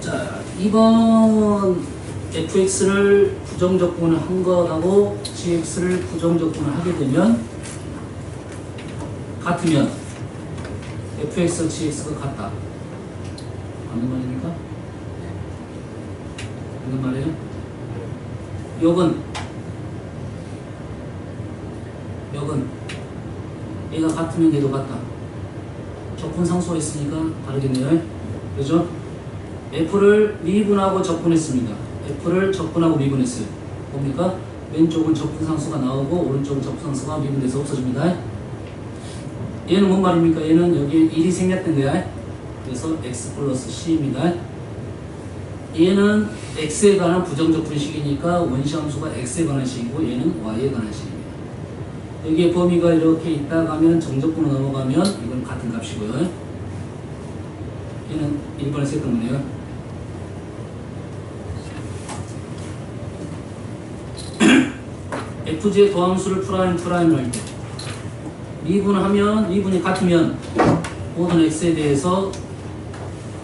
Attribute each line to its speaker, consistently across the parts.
Speaker 1: 자, 2번 fx를 부정적분을 한 것하고 gx를 부정적분을 하게 되면 같으면 fx와 gx가 같다. 맞는 말입니까? 맞는 말이에요? 역은 얘가 같으면 얘도 같다. 적분상수가 있으니까 다르겠네요. 그죠? f를 미분하고 적분했습니다. f를 적분하고 미분했어요. 뭡니까? 왼쪽은 적분상수가 나오고 오른쪽은 적분상수가 미분돼서 없어집니다. 얘는 뭔 말입니까? 얘는 여기 1이 생략된 거야. 그래서 x 플러스 c입니다. 얘는 x에 관한 부정적 분식이니까 원시함수가 x에 관한 식이고 얘는 y에 관한 식입니다. 여기에 범위가 이렇게 있다 가면 정적분으로 넘어가면 이건 같은 값이고요. 얘는 1번에 썼던 거네요. fg의 도함수를 프라임을 할 때 미분이 같으면 모든 x에 대해서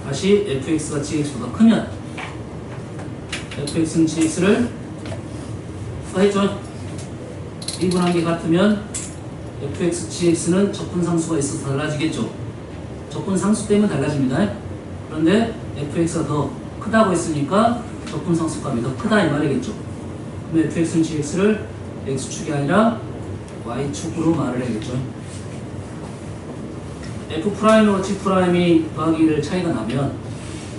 Speaker 1: 다시 fx가 gx보다 크면 fx는 gx를 했죠. 미분한 게 같으면 fx, gx는 적분상수가 있어서 달라지겠죠. 적분상수 때문에 달라집니다. 그런데 fx가 더 크다고 했으니까 적분상수값이 더 크다 이 말이겠죠. 그럼 fx는 gx를 x축이 아니라 y축으로 말을 해야겠죠. f'하고 g'이 더하기 1을 차이가 나면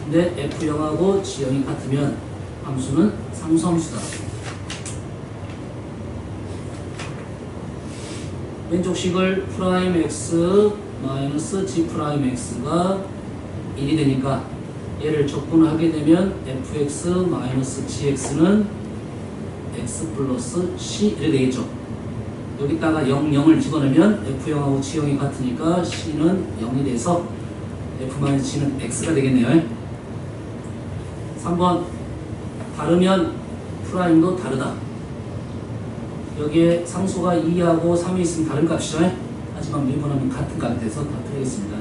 Speaker 1: 근데 f0하고 g0이 같으면 함수는 상수함수다. 왼쪽 식을 프라임 x 마이너스 g 프라임 x가 1이 되니까 얘를 적분하게 되면 fx 마이너스 gx는 x 플러스 c 이렇게 되겠죠. 여기다가 0, 0을 집어넣으면 f0하고 g0이 같으니까 c는 0이 돼서 f 마이너스 g는 x가 되겠네요. 3번 다르면 프라임도 다르다. 여기에 상수가 2하고 3이 있으면 다른 값이죠. 하지만 미분하면 같은 값이 돼서 다 틀리겠습니다.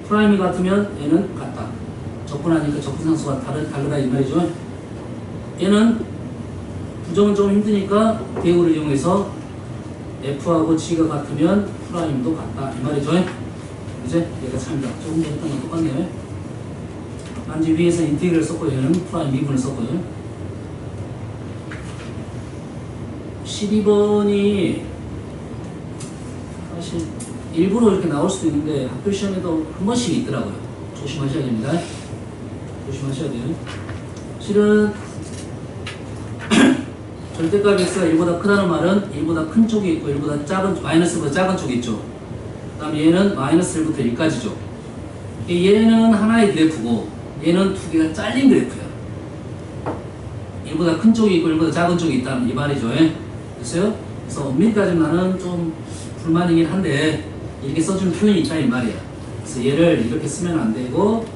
Speaker 1: 프라임이 같으면 얘는 같다. 적분하니까 적분상수가 다르다 이 말이죠. 얘는 부정은 좀 힘드니까 대우를 이용해서 f하고 g가 같으면 프라임도 같다 이 말이죠. 이제 얘가 참이다. 조금 더 했던 건 똑같네요. 단지 위에서 인테그럴 썼고 얘는 프라임 미분을 썼고요. 12번이 사실 일부러 이렇게 나올 수도 있는데 학교 시험에도 한 번씩 있더라고요. 조심하셔야 됩니다. 조심하셔야 돼요. 실은 절대값 x가 1보다 크다는 말은 1보다 큰 쪽이 있고 1보다 작은, 마이너스보다 작은 쪽이 있죠. 그 다음에 얘는 마이너스 1부터 1까지죠. 얘는 하나의 그래프고 얘는 두 개가 잘린 그래프야. 1보다 큰 쪽이 있고 1보다 작은 쪽이 있다는 이 말이죠. 됐어요? 그래서 엄밀히까지 나는 좀 불만이긴 한데 이렇게 써주는 표현이 있다 이 말이야. 그래서 얘를 이렇게 쓰면 안 되고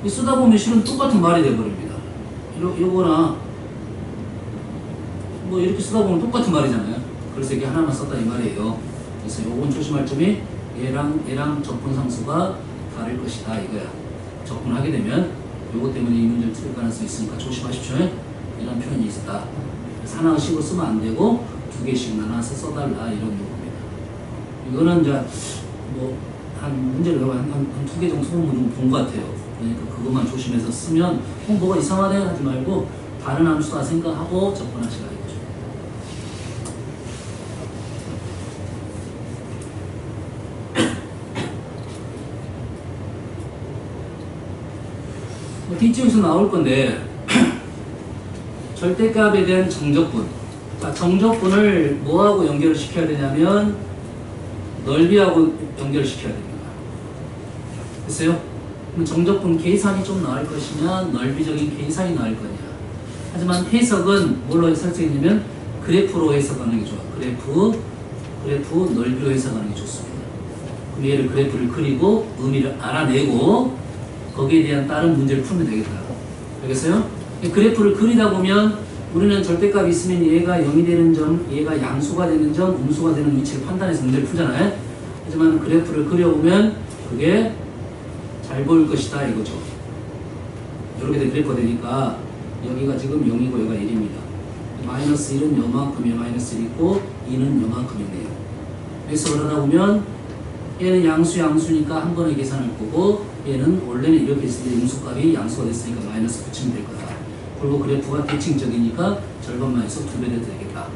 Speaker 1: 쓰다 보면 실은 똑같은 말이 돼버립니다. 요거나 뭐 이렇게 쓰다 보면 똑같은 말이잖아요. 그래서 이게 하나만 썼다 이 말이에요. 그래서 요건 조심할 점이 얘랑 적분상수가 다를 것이다 이거야. 적분하게 되면 요거 때문에 이 문제를 틀릴 가능성이 있으니까 조심하십시오. 이런 표현이 있었다. 하나씩으로 쓰면 안 되고 두 개씩 나눠서 써달라 이런 요구입니다. 이거는 이제 뭐 한 문제를 한 두 개 정도 본 것 같아요. 그러니까 그것만 조심해서 쓰면 뭐가 이상하네 하지 말고 다른 함수다 생각하고 접근하시라 이거죠. 뒤쪽에서 나올 건데 절대값에 대한 정적분. 자, 정적분을 뭐하고 연결을 시켜야 되냐면 넓이하고 연결을 시켜야 됩니다. 됐어요? 그럼 정적분 계산이 좀 나을 것이냐 넓이적인 계산이 나을 거냐. 하지만 해석은 뭘로 설정했냐면 그래프로 해석하는 게 좋아. 그래프 넓이로 해석하는 게 좋습니다. 그럼 얘를 그래프를 그리고 의미를 알아내고 거기에 대한 다른 문제를 풀면 되겠다. 알겠어요? 그래프를 그리다 보면 우리는 절대값이 있으면 얘가 0이 되는 점, 얘가 양수가 되는 점, 음수가 되는 위치를 판단해서 문제를 풀잖아요. 하지만 그래프를 그려보면 그게 잘 보일 것이다 이거죠. 이렇게 된 그래프가 되니까 여기가 지금 0이고 여기가 1입니다. 마이너스 1은 요만큼이 마이너스 1 있고 2는 요만큼이네요. 그래서 그러다 보면 얘는 양수니까 한 번에 계산할 거고 얘는 원래는 이렇게 있을 때 음수값이 양수가 됐으니까 마이너스 붙이면 될 거다. 그리고 그래프가 대칭적이니까 절반만에서 2배 돼도 되겠다.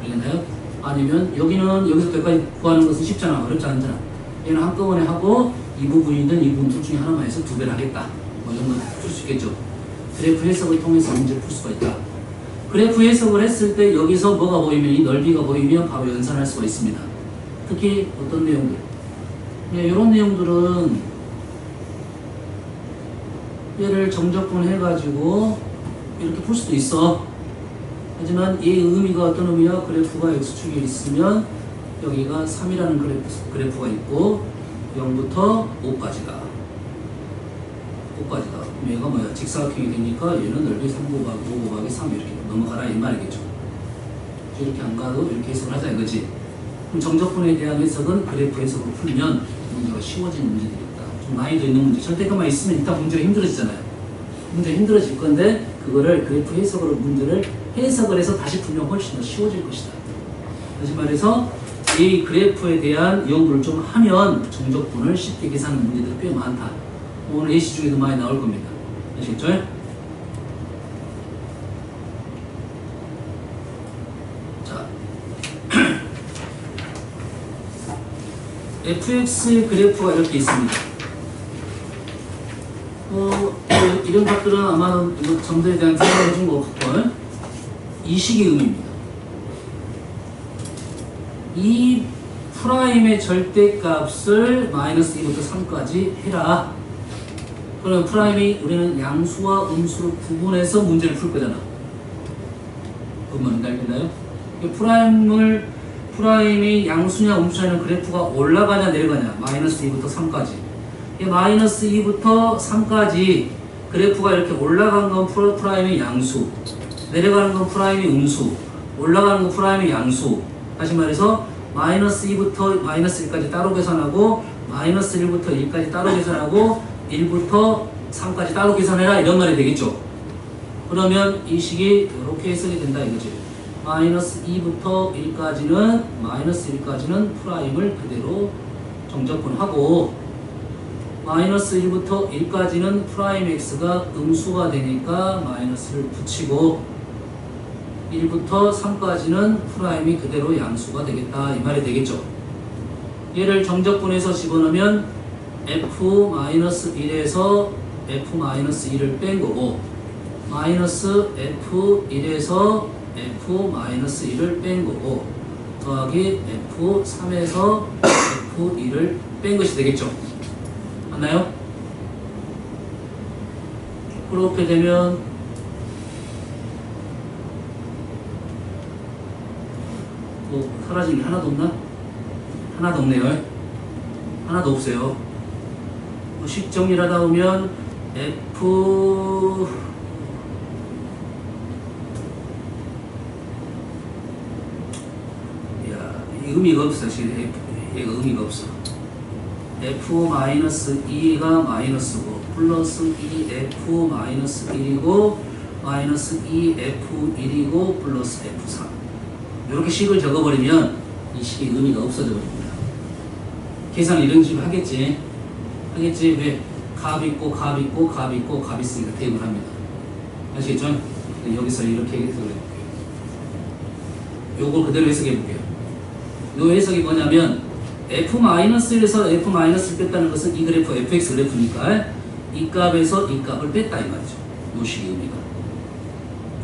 Speaker 1: 알겠나요? 아니면 여기는 여기서 여기까지 구하는 것은 쉽잖아. 어렵지 않잖아. 얘는 한꺼번에 하고 이 부분이든 이 부분 둘 중에 하나만 해서 2배를 하겠다. 뭐 이런 건 풀 수 있겠죠. 그래프 해석을 통해서 문제를 풀 수가 있다. 그래프 해석을 했을 때 여기서 뭐가 보이면 이 넓이가 보이면 바로 연산할 수가 있습니다. 특히 어떤 내용들? 이런 내용들은 얘를 정적분 해가지고 이렇게 풀 수도 있어. 하지만 이 의미가 어떤 의미야? 그래프가 x축에 있으면 여기가 3이라는 그래프가 있고 0부터 5까지가 그럼 얘가 뭐야? 직사각형이 되니까 얘는 넓이 3 곱하기 5 곱하기 3 이렇게 넘어가라 이 말이겠죠. 이렇게 안 가도 이렇게 해석을 하자 이거지. 그럼 정적분에 대한 해석은 그래프 해석으로 풀면 문제가 쉬워지는 문제들이 있다. 좀 난이도 있는 문제. 절대값만 있으면 일단 문제가 힘들어지잖아요. 문제가 힘들어질 건데 그거를 그래프 해석으로 문제를 해석을 해서 다시 풀면 훨씬 더 쉬워질 것이다. 다시 말해서 이 그래프에 대한 연구를 좀 하면 정적분을 쉽게 계산하는 문제들이 꽤 많다. 오늘 예시 중에도 많이 나올 겁니다. 아시겠죠? 자, fx의 그래프가 이렇게 있습니다. 이런 것들은 아마 점들에 대한 생각을 해준 거 없고 이 식의 의미입니다. 이 프라임의 절대값을 마이너스 2부터 3까지 해라. 그러면 프라임이 우리는 양수와 음수를 구분해서 문제를 풀 거잖아. 그 뭔지 알겠나요? 프라임이 양수냐 음수냐는 그래프가 올라가냐 내려가냐 마이너스 2부터 3까지. 이 마이너스 2부터 3까지 그래프가 이렇게 올라간 건 프라임의 양수, 내려가는 건 프라임의 음수, 올라가는 건 프라임의 양수. 다시 말해서 마이너스 2부터 마이너스 1까지 따로 계산하고 마이너스 1부터 1까지 따로 계산하고 1부터 3까지 따로 계산해라 이런 말이 되겠죠. 그러면 이 식이 이렇게 해석이 된다 이거지. 마이너스 2부터 1까지는 프라임을 그대로 정적분하고 마이너스 1부터 1까지는 프라임 x가 음수가 되니까 마이너스를 붙이고 1부터 3까지는 프라임이 그대로 양수가 되겠다 이 말이 되겠죠. 얘를 정적분해서 집어넣으면 f-1에서 f-1을 뺀 거고 마이너스 f1에서 f-1을 뺀 거고 더하기 f3에서 f1을 뺀 것이 되겠죠. 맞나요? 그렇게 되면 뭐 사라진 게 하나도 없나? 하나도 없네요. 하나도 없어요. 식 정리를 하다 보면 f 의미가 없어. 얘가 의미가 없어. f-2가 마이너스고 플러스 2f-1이고 마이너스 2f1이고 플러스 f3 이렇게 식을 적어버리면 이 식의 의미가 없어져 버립니다. 계산 이런 식으로 하겠지. 왜? 값 있고 값 있고 값 있고 값 있으니까 대입을 합니다. 아시겠죠? 여기서 이렇게 해석을 해볼게요. 요걸 그대로 해석해 볼게요. 요 해석이 뭐냐면 f-1에서 f-를 뺐다는 것은 이 그래프 fx 그래프니까 이 값에서 이 값을 뺐다 이 말이죠. 요 식의 의미가.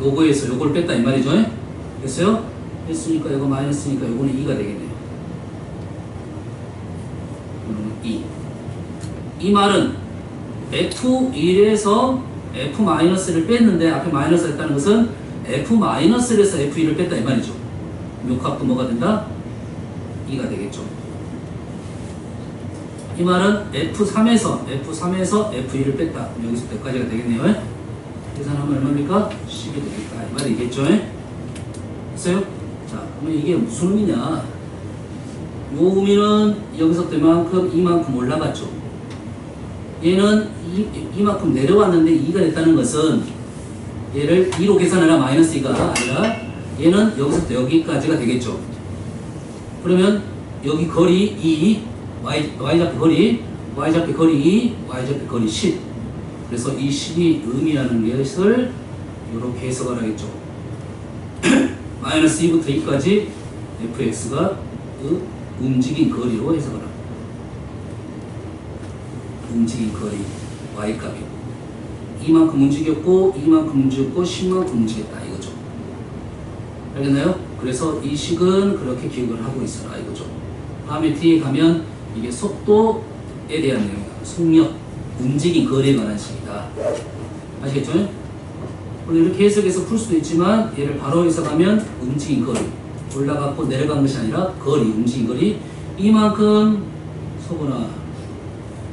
Speaker 1: 요거에서 요걸 뺐다 이 말이죠. 됐어요? 했으니까 이거 마이너스니까 요거는 2가 되겠네요. 2. 이 말은 f1에서 f-를 뺐는데 앞에 마이너스가 있다는 것은 f-에서 f1을 뺐다 이 말이죠. 요 값도 뭐가 된다? 2가 되겠죠. 이 말은 f3에서 f1을 뺐다. 여기서 몇까지가 되겠네요. 계산하면 얼마입니까? 10이 되겠다. 이 말이겠죠. 됐어요? 자, 그러면 이게 무슨 의미냐? 요 의미는 여기서부터 이만큼 올라갔죠. 얘는 이만큼 내려왔는데 2가 됐다는 것은 얘를 2로 계산하라 마이너스 2가 아니라 얘는 여기서부터 여기까지가 되겠죠. 그러면 여기 거리 2, y좌표 거리, y좌표 거리 2, y좌표 거리 10. 그래서 이 식이 의미하는 것을 이렇게 해석을 하겠죠. 마이너스 2부터 2까지 fx가 그 움직인 거리로 해석을 합니다. 움직인 거리 y값이고 이만큼 움직였고 이만큼 움직였고 10만큼 움직였다 이거죠. 알겠나요? 그래서 이 식은 그렇게 기억을 하고 있어라 이거죠. 다음에 뒤에 가면 이게 속도에 대한 내용이야. 속력, 움직인 거리에 관한 식이다. 아시겠죠? 물론 이렇게 해석해서 풀 수도 있지만 얘를 바로 해석하면 움직인 거리, 올라갔고 내려간 것이 아니라 거리, 움직인 거리 이만큼 소거나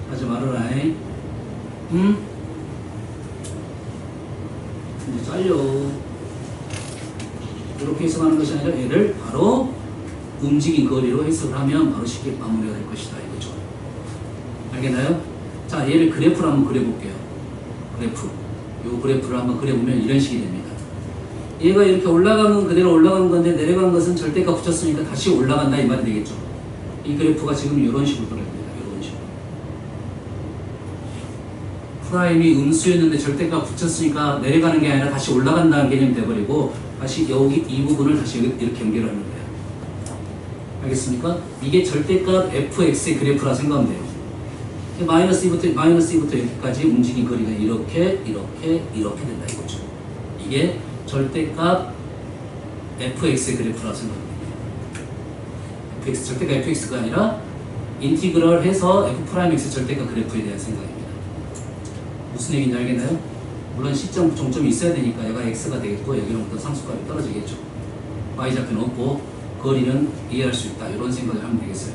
Speaker 1: 하지 말아라. 응? 이제 잘려. 이렇게 해석하는 것이 아니라 얘를 바로 움직인 거리로 해석을 하면 바로 쉽게 마무리가 될 것이다 이거죠. 알겠나요? 자, 얘를 그래프로 한번 그려볼게요. 그래프. 요 그래프를 한번 그려보면 이런 식이 됩니다. 얘가 이렇게 올라간 건 그대로 올라간 건데 내려간 것은 절대값 붙였으니까 다시 올라간다 이 말이 되겠죠. 이 그래프가 지금 이런 식으로 돌아갑니다. 이런 식으로. 프라임이 음수였는데 절대값 붙였으니까 내려가는 게 아니라 다시 올라간다는 개념이 돼버리고 다시 여기 이 부분을 다시 이렇게 연결하는 거예요. 알겠습니까? 이게 절대값 fx의 그래프라 생각하면 돼요. 마이너스 2부터 여기까지 움직인 거리가 이렇게 된다 이거죠. 이게 절대값 fx의 그래프라 생각합니다. fx 절대값 fx가 아니라 인티그럴 해서 f'x 절대값 그래프에 대한 생각입니다. 무슨 얘기인지 알겠나요? 물론 시점 종점이 있어야 되니까 얘가 x가 되겠고 여기로부터 상수값이 떨어지겠죠. y좌표는 없고 거리는 이해할 수 있다 이런 생각을 하면 되겠어요.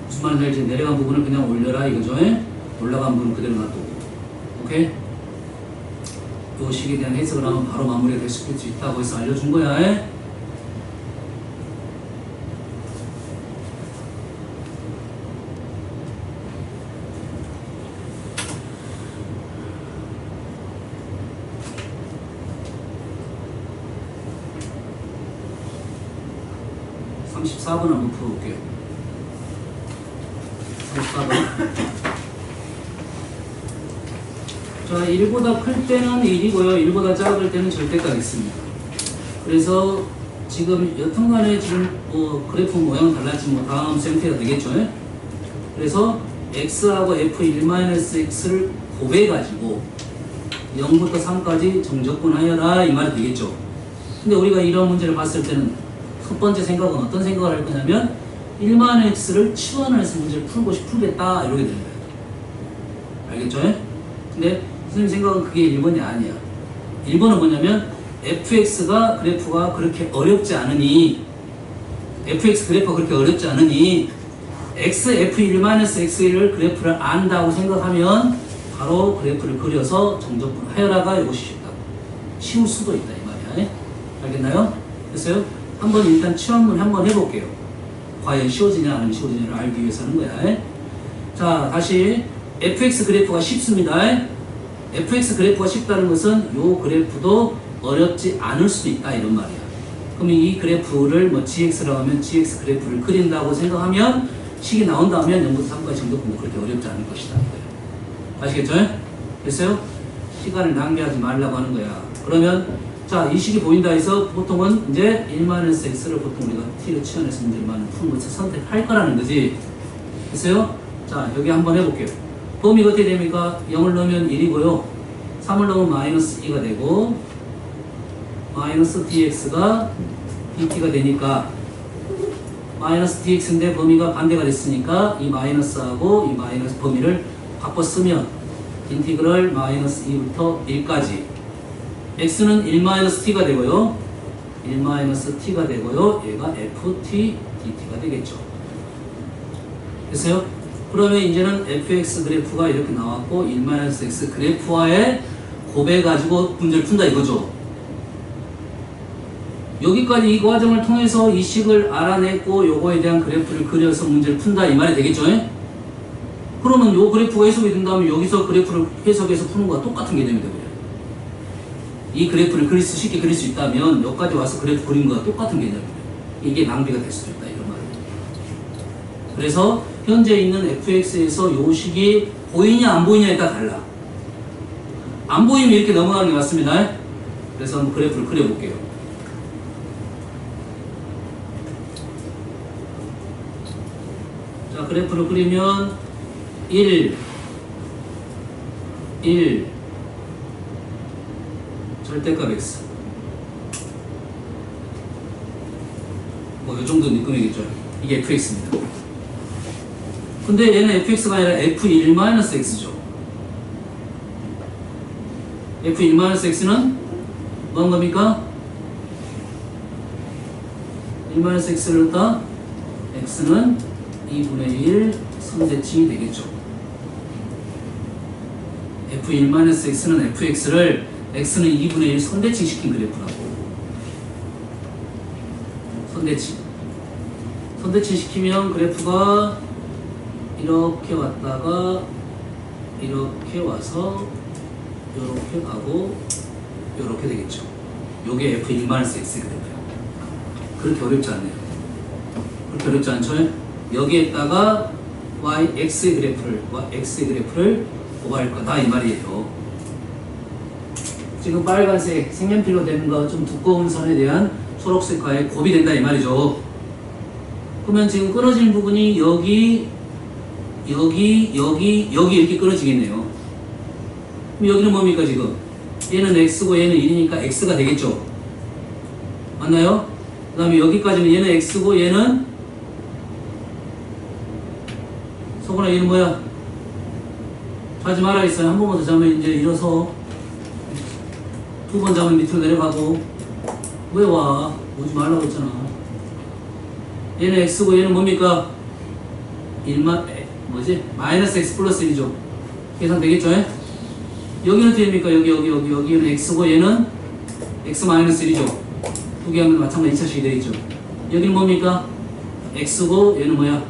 Speaker 1: 무슨 말인지 알지? 내려간 부분을 그냥 올려라 이거죠. 올라간 부분은 그대로 놔두고. 오케이? 요 식에 대한 해석을 하면 바로 마무리가 될 수 있다고 해서 알려준 거야. 34번 한번 풀어볼게요. 34번. 자, 1보다 클 때는 1이고요. 1보다 작을 때는 절대값 있습니다. 그래서 지금 여튼간에 지금 그래프 모양 달라지면 다음 생태가 되겠죠. 그래서 x하고 f1-x를 곱해가지고 0부터 3까지 정적분하여라 이 말이 되겠죠. 근데 우리가 이런 문제를 봤을 때는 첫 번째 생각은 어떤 생각을 할 거냐면 1-x를 치환해서 문제를 풀겠다 이렇게 되는 거예요. 알겠죠? 근데 선생님 생각은 그게 1번이 아니야. 1번은 뭐냐면 fx가 그래프가 그렇게 어렵지 않으니 fx 그래프가 그렇게 어렵지 않으니 f1-x를 그래프를 안다고 생각하면 바로 그래프를 그려서 정적분하여라가 이것이 쉽다고. 쉬울 수도 있다 이 말이야. 알겠나요? 됐어요? 한번 일단 치환문 한번 해볼게요. 과연 쉬워지냐 안 쉬워지냐를 알기 위해서 하는 거야. 자, 다시 fx 그래프가 쉽습니다. fx 그래프가 쉽다는 것은 요 그래프도 어렵지 않을 수도 있다 이런 말이야. 그럼 이 그래프를 뭐 gx라고 하면 gx 그래프를 그린다고 생각하면 식이 나온다면 0부터 3까지 정도는 그렇게 어렵지 않을 것이다. 아시겠죠? 됐어요? 시간을 낭비하지 말라고 하는 거야. 그러면 자, 이 식이 보인다 해서 보통은 이제 1-x를 보통 우리가 t로 치환해서 문제를 푸는 것을 선택할 거라는 거지. 됐어요? 자, 여기 한번 해볼게요. 범위가 어떻게 됩니까? 0을 넣으면 1이고요. 3을 넣으면 마이너스 2가 되고 마이너스 dx가 dt가 되니까 마이너스 dx인데 범위가 반대가 됐으니까 이 마이너스하고 이 마이너스 범위를 바꿔 쓰면 인티그럴 마이너스 2부터 1까지 x는 1-t가 되고요. 1-t가 되고요. 얘가 ft dt가 되겠죠. 됐어요? 그러면 이제는 fx 그래프가 이렇게 나왔고 1-x 그래프와의 곱해가지고 문제를 푼다 이거죠. 여기까지 이 과정을 통해서 이 식을 알아냈고 요거에 대한 그래프를 그려서 문제를 푼다 이 말이 되겠죠. 그럼 그러면 요 그래프가 해석이 된다면 여기서 그래프를 해석해서 푸는 거와 똑같은 개념이 되고요. 이 그래프를 쉽게 그릴 수 있다면 여기까지 와서 그래프 그린 거와 똑같은 개념이에요. 이게 낭비가 될 수도 있다 이런 말이에요. 그래서 현재 있는 fx에서 요 식이 보이냐 안 보이냐에 따라 달라. 안 보이면 이렇게 넘어가는 게 맞습니다. 그래서 한번 그래프를 그려볼게요. 자, 그래프를 그리면 1 절대값 x 뭐 요정도 느낌이겠죠. 이게 fx입니다. 근데 얘는 fx가 아니라 f1-x죠. f1-x는 뭐한 겁니까? 1-x를 넣다 x는 2분의 1 선대칭이 되겠죠. f1-x는 fx를 x는 2분의 1 선대칭 시킨 그래프라고. 선대칭 시키면 그래프가 이렇게 왔다가 이렇게 와서 이렇게 가고 이렇게 되겠죠. 요게 f1-x 그래프예요. 그렇게 어렵지 않네요. 그렇게 어렵지 않죠? 여기에다가 x의 그래프를 곱할 거다 이 말이에요. 지금 빨간색 색연필로 된 거 좀 두꺼운 선에 대한 초록색과의 곱이 된다 이 말이죠. 그러면 지금 끊어진 부분이 여기 이렇게 끊어지겠네요. 그럼 여기는 뭡니까 지금? 얘는 x고 얘는 1이니까 x가 되겠죠. 맞나요? 그 다음에 여기까지는 얘는 x고 얘는 서구나 얘는 뭐야? 하지 말아 있어요. 한 번만 더 잡으면 이제 일어서 두 번 잡으면 밑으로 내려가고. 왜 와? 오지 말라고 했잖아. 얘는 x고 얘는 뭡니까? 마이너스 x 플러스 1이죠. 계산 되겠죠? 여기는 어떻게 됩니까? 여기는 x고 얘는 x 마이너스 1이죠. 두 개 하면 마찬가지 2차식이 되겠죠. 여기는 뭡니까? x고 얘는 뭐야?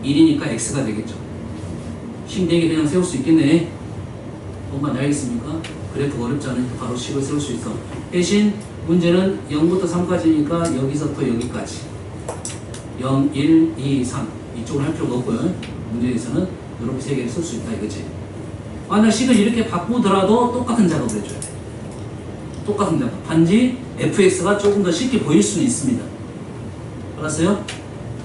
Speaker 1: 1이니까 x가 되겠죠. 식 4개 그냥 세울 수 있겠네. 뭔가 알겠습니까? 그래프가 어렵지 않으니까 바로 식을 세울 수 있어. 대신 문제는 0부터 3까지니까 여기서부터 여기까지 0, 1, 2, 3 이쪽을 할 필요가 없고요. 문제에서는 이렇게 3개를 쓸 수 있다 이거지. 만약 식을 이렇게 바꾸더라도 똑같은 작업을 해줘야 돼. 똑같은 작업. 단지 fx가 조금 더 쉽게 보일 수는 있습니다. 알았어요?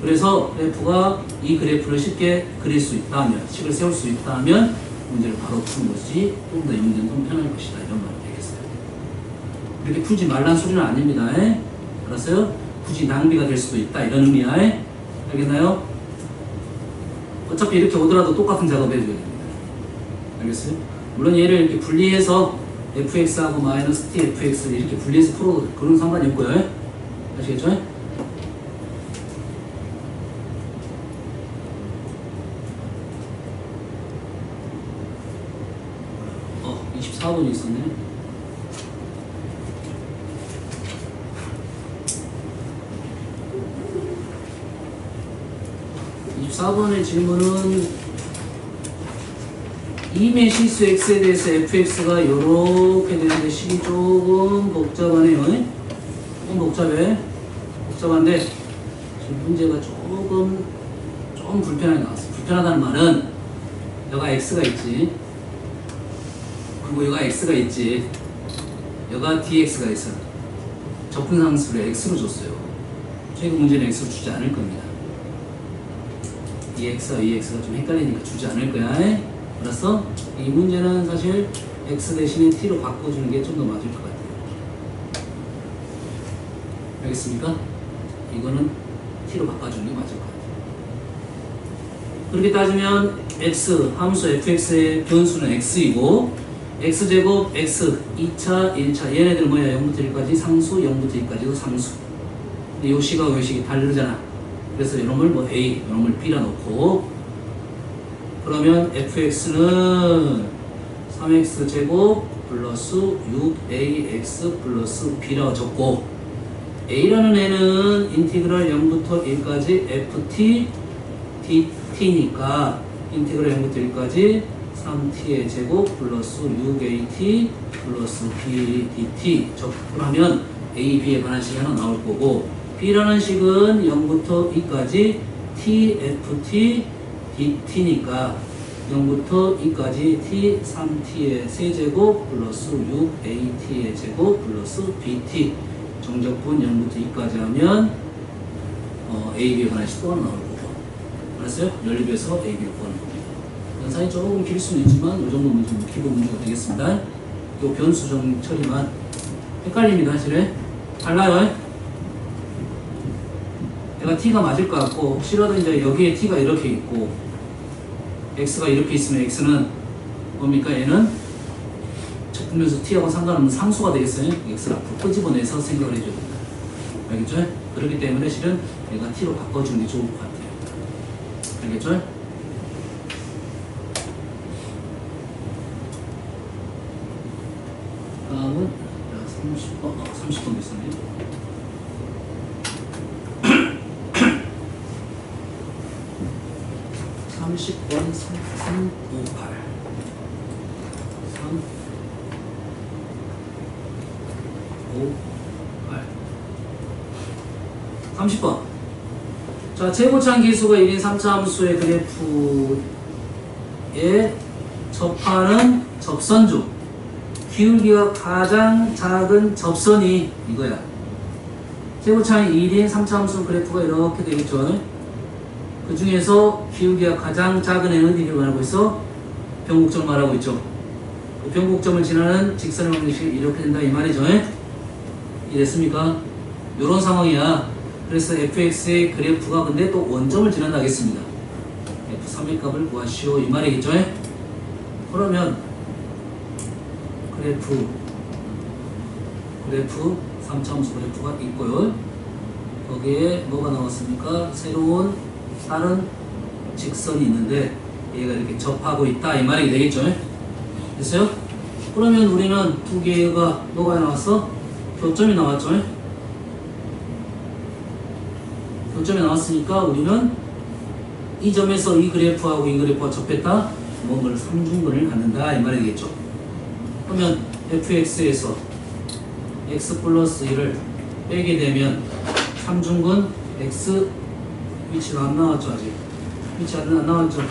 Speaker 1: 그래서 그래프가 이 그래프를 쉽게 그릴 수 있다면, 식을 세울 수 있다면 문제를 바로 푸는 것이 좀 더 이 문제는 좀 편할 것이다 이런 말이 되겠어요. 이렇게 풀지 말란 소리는 아닙니다. 알았어요? 굳이 낭비가 될 수도 있다 이런 의미야. 알겠나요? 어차피 이렇게 오더라도 똑같은 작업 해줘야 됩니다. 알겠어요? 물론 얘를 이렇게 분리해서 fx하고 마이너스 tfx를 이렇게 분리해서 풀어도 그런 상관이 없고요. 아시겠죠? 24번이 있었네. (24번의) 질문은 임의 실수 x에 대해서 fx가 이렇게 되는데 식이 조금 복잡하네요. 조금 복잡한데 지금 문제가 조금 불편하게 나왔어요. 불편하다는 말은 여기가 x가 있지, 그리고 여기가 x가 있지, 여기가 dx가 있어. 접근상수를 x로 줬어요. 최근 문제는 x로 주지 않을 겁니다. 이 x와 이 x가 좀 헷갈리니까 주지 않을 거야. 알았어? 이 문제는 사실 x 대신에 t로 바꿔주는 게 좀 더 맞을 것 같아요. 알겠습니까? 이거는 t로 바꿔주는 게 맞을 것 같아요. 그렇게 따지면 x, 함수 fx의 변수는 x이고 x제곱 x 2차, 1차 얘네들은 뭐야? 0부터 1까지 상수, 0부터 2까지도 상수. 근데 요 식하고 요 식이 다르잖아. 그래서 이놈을 뭐 a, 이놈을 b라 놓고, 그러면 fx는 3x제곱 플러스 6ax 플러스 b라고 적고, a라는 애는 인티그랄 0부터 1까지 ft dt니까 인테그랄 0부터 1까지 3t의 제곱 플러스 6at 플러스 bdt 적분하면 a, b에 관한 식이 하나 나올 거고 b라는 식은 0부터 2까지 tft dt니까 0부터 2까지 t 3t의 세제곱 플러스 6at의 제곱 플러스 bt 정적분 0부터 2까지 하면 a, b에 관한 식 또 하나 나올 거고 알았어요? 연립에서 a, b를 구하는 겁니다. 연산이 조금 길 수는 있지만 이 정도 문제는 기본 문제가 되겠습니다. 이 변수 정 처리만 헷갈립니다. 사실은 달라요. 내가 t가 맞을 것 같고 혹시라도 이제 여기에 t가 이렇게 있고 x가 이렇게 있으면 x는 뭡니까? 얘는 적분면수 t하고 상관없는 상수가 되겠어요. x를 앞으로 끄집어내서 생각을 해줘야 됩니다. 알겠죠? 그렇기 때문에 실은 얘가 t로 바꿔주는 게 좋을 것 같아요. 알겠죠? 다음은 30번 있었네요. 30번 358 30번. 자, 최고차항 계수가 1인 3차 함수의 그래프에 접하는 접선 중 기울기가 가장 작은 접선이 이거야. 최고차항 1인 3차 함수 그래프가 이렇게 되겠죠. 그 중에서 기울기가 가장 작은 애는 어디를 말하고 있어? 변곡점을 말하고 있죠. 그 변곡점을 지나는 직선의 방정식이 이렇게 된다 이 말이죠. 이랬습니까? 이런 상황이야. 그래서 fx의 그래프가 근데 또 원점을 지난다 하겠습니다. f3의 값을 구하시오 이 말이겠죠. 그러면 그래프 3차 함수 그래프가 있고요. 거기에 뭐가 나왔습니까? 새로운 다른 직선이 있는데 얘가 이렇게 접하고 있다 이 말이 되겠죠. 됐어요? 그러면 우리는 두 개가 뭐가 나왔어? 교점이 나왔죠. 교점이 나왔으니까 우리는 이 점에서 이 그래프하고 이 그래프가 접했다. 뭔가를 삼중근을 갖는다 이 말이 되겠죠. 그러면 fx에서 x 플러스 1을 빼게 되면 삼중근 x 위치가 안 나왔죠. 아직 위치가 안 나왔죠.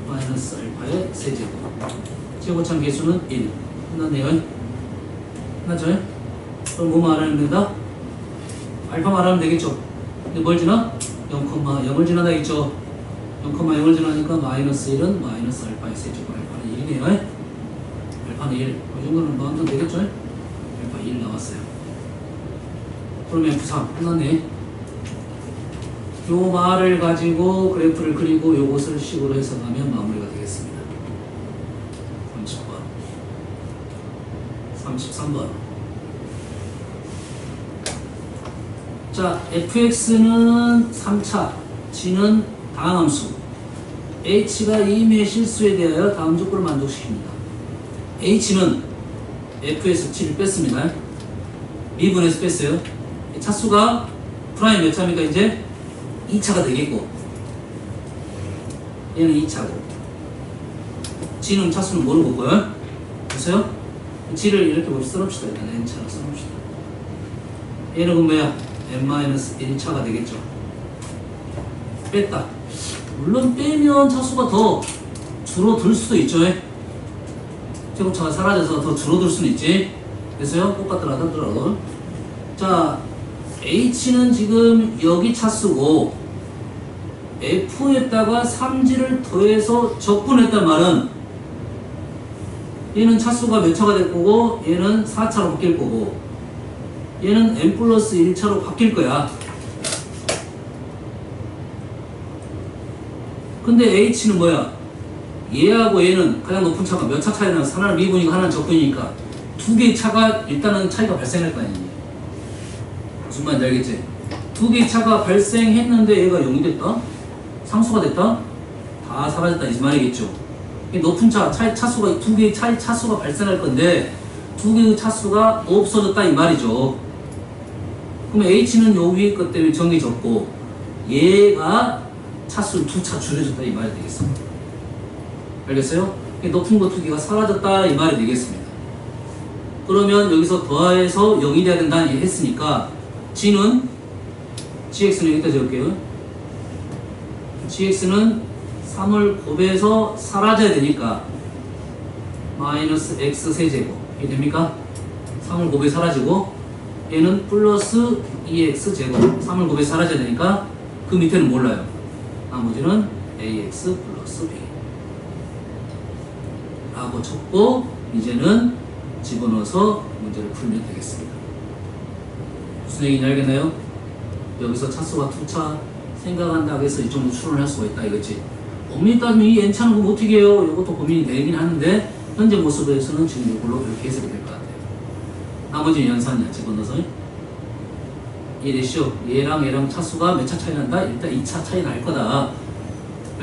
Speaker 1: 마이너스 알파의 세제곱 최고차항 계수는 1 끝났네요. 끝났죠? 그럼 뭐 말하면 된다? 알파 말하면 되겠죠. 근데 뭘 지나? 0,0을 지나다 있죠. 0,0을 지나니까 마이너스 1은 마이너스 알파의 세제곱 알파는 1이네요. 알파는 1. 이 정도는 넣으면 되겠죠? 알파 1 나왔어요. 그럼 F3 끝났네. 요 말을 가지고 그래프를 그리고 요것을 식으로 해석하면 마무리가 되겠습니다. 30번 33번. 자, fx는 3차, g는 다항함수, h가 임의 실수에 대하여 다음 조건을 만족시킵니다. h는 f에서 g를 뺐습니다. 미분에서 뺐어요. 차수가 프라임 몇 차입니까? 이제 2차가 되겠고 얘는 2차고 g는 차수는 모르고 있고요. 됐어요? g를 이렇게 써놓읍시다. 일단 n차로 써놓읍시다. 얘는 그럼 뭐야? n-1차가 되겠죠. 뺐다. 물론 빼면 차수가 더 줄어들 수도 있죠. 제곱차가 사라져서 더 줄어들 수는 있지. 됐어요? 똑같더라도. 자, h는 지금 여기 차수고 f에다가 3g를 더해서 적분했단 말은 얘는 차수가 몇 차가 될 거고 얘는 4차로 바뀔 거고 얘는 n 플러스 1차로 바뀔 거야. 근데 h는 뭐야? 얘하고 얘는 가장 높은 차가 몇 차 차이 나서 하나는 미분이고 하나는 적분이니까 두 개의 차가 일단은 차이가 발생할 거 아니니. 무슨 말인지 알겠지? 두 개의 차가 발생했는데 얘가 0이 됐다? 상수가 됐다? 다 사라졌다 이 말이겠죠. 높은 차수가 두 개의 차수가 발생할 건데 두 개의 차수가 없어졌다 이 말이죠. 그럼 h는 요 위에 것 때문에 정해졌고 얘가 차수를 2차 줄여줬다 이 말이 되겠습니다. 알겠어요? 높은 거 두 개가 사라졌다 이 말이 되겠습니다. 그러면 여기서 더해서 0이 돼야 된다 했으니까 gx는 여기다 적을게요. gx는 3을 곱해서 사라져야 되니까 마이너스 x 세제곱 이게 됩니까? 3을 곱해 사라지고 얘는 플러스 2x 제곱 3을 곱해 사라져야 되니까 그 밑에는 몰라요. 나머지는 ax 플러스 b 라고 쳤고 이제는 집어넣어서 문제를 풀면 되겠습니다. 무슨 얘기인지 알겠나요? 여기서 차수가 2차 생각한다고 해서 이 정도 추론을 할 수가 있다 이거지. 엄밀히 따지면 이 n차는 그거 어떻게 해요? 이것도 고민이 되긴 하는데 현재 모습에서는 지금 이걸로 이렇게 해석이 될 것 같아요. 나머지 연산이야 집어넣어서 얘 레시오 얘랑 차수가 몇 차 차이 난다? 일단 2차 차이 날 거다.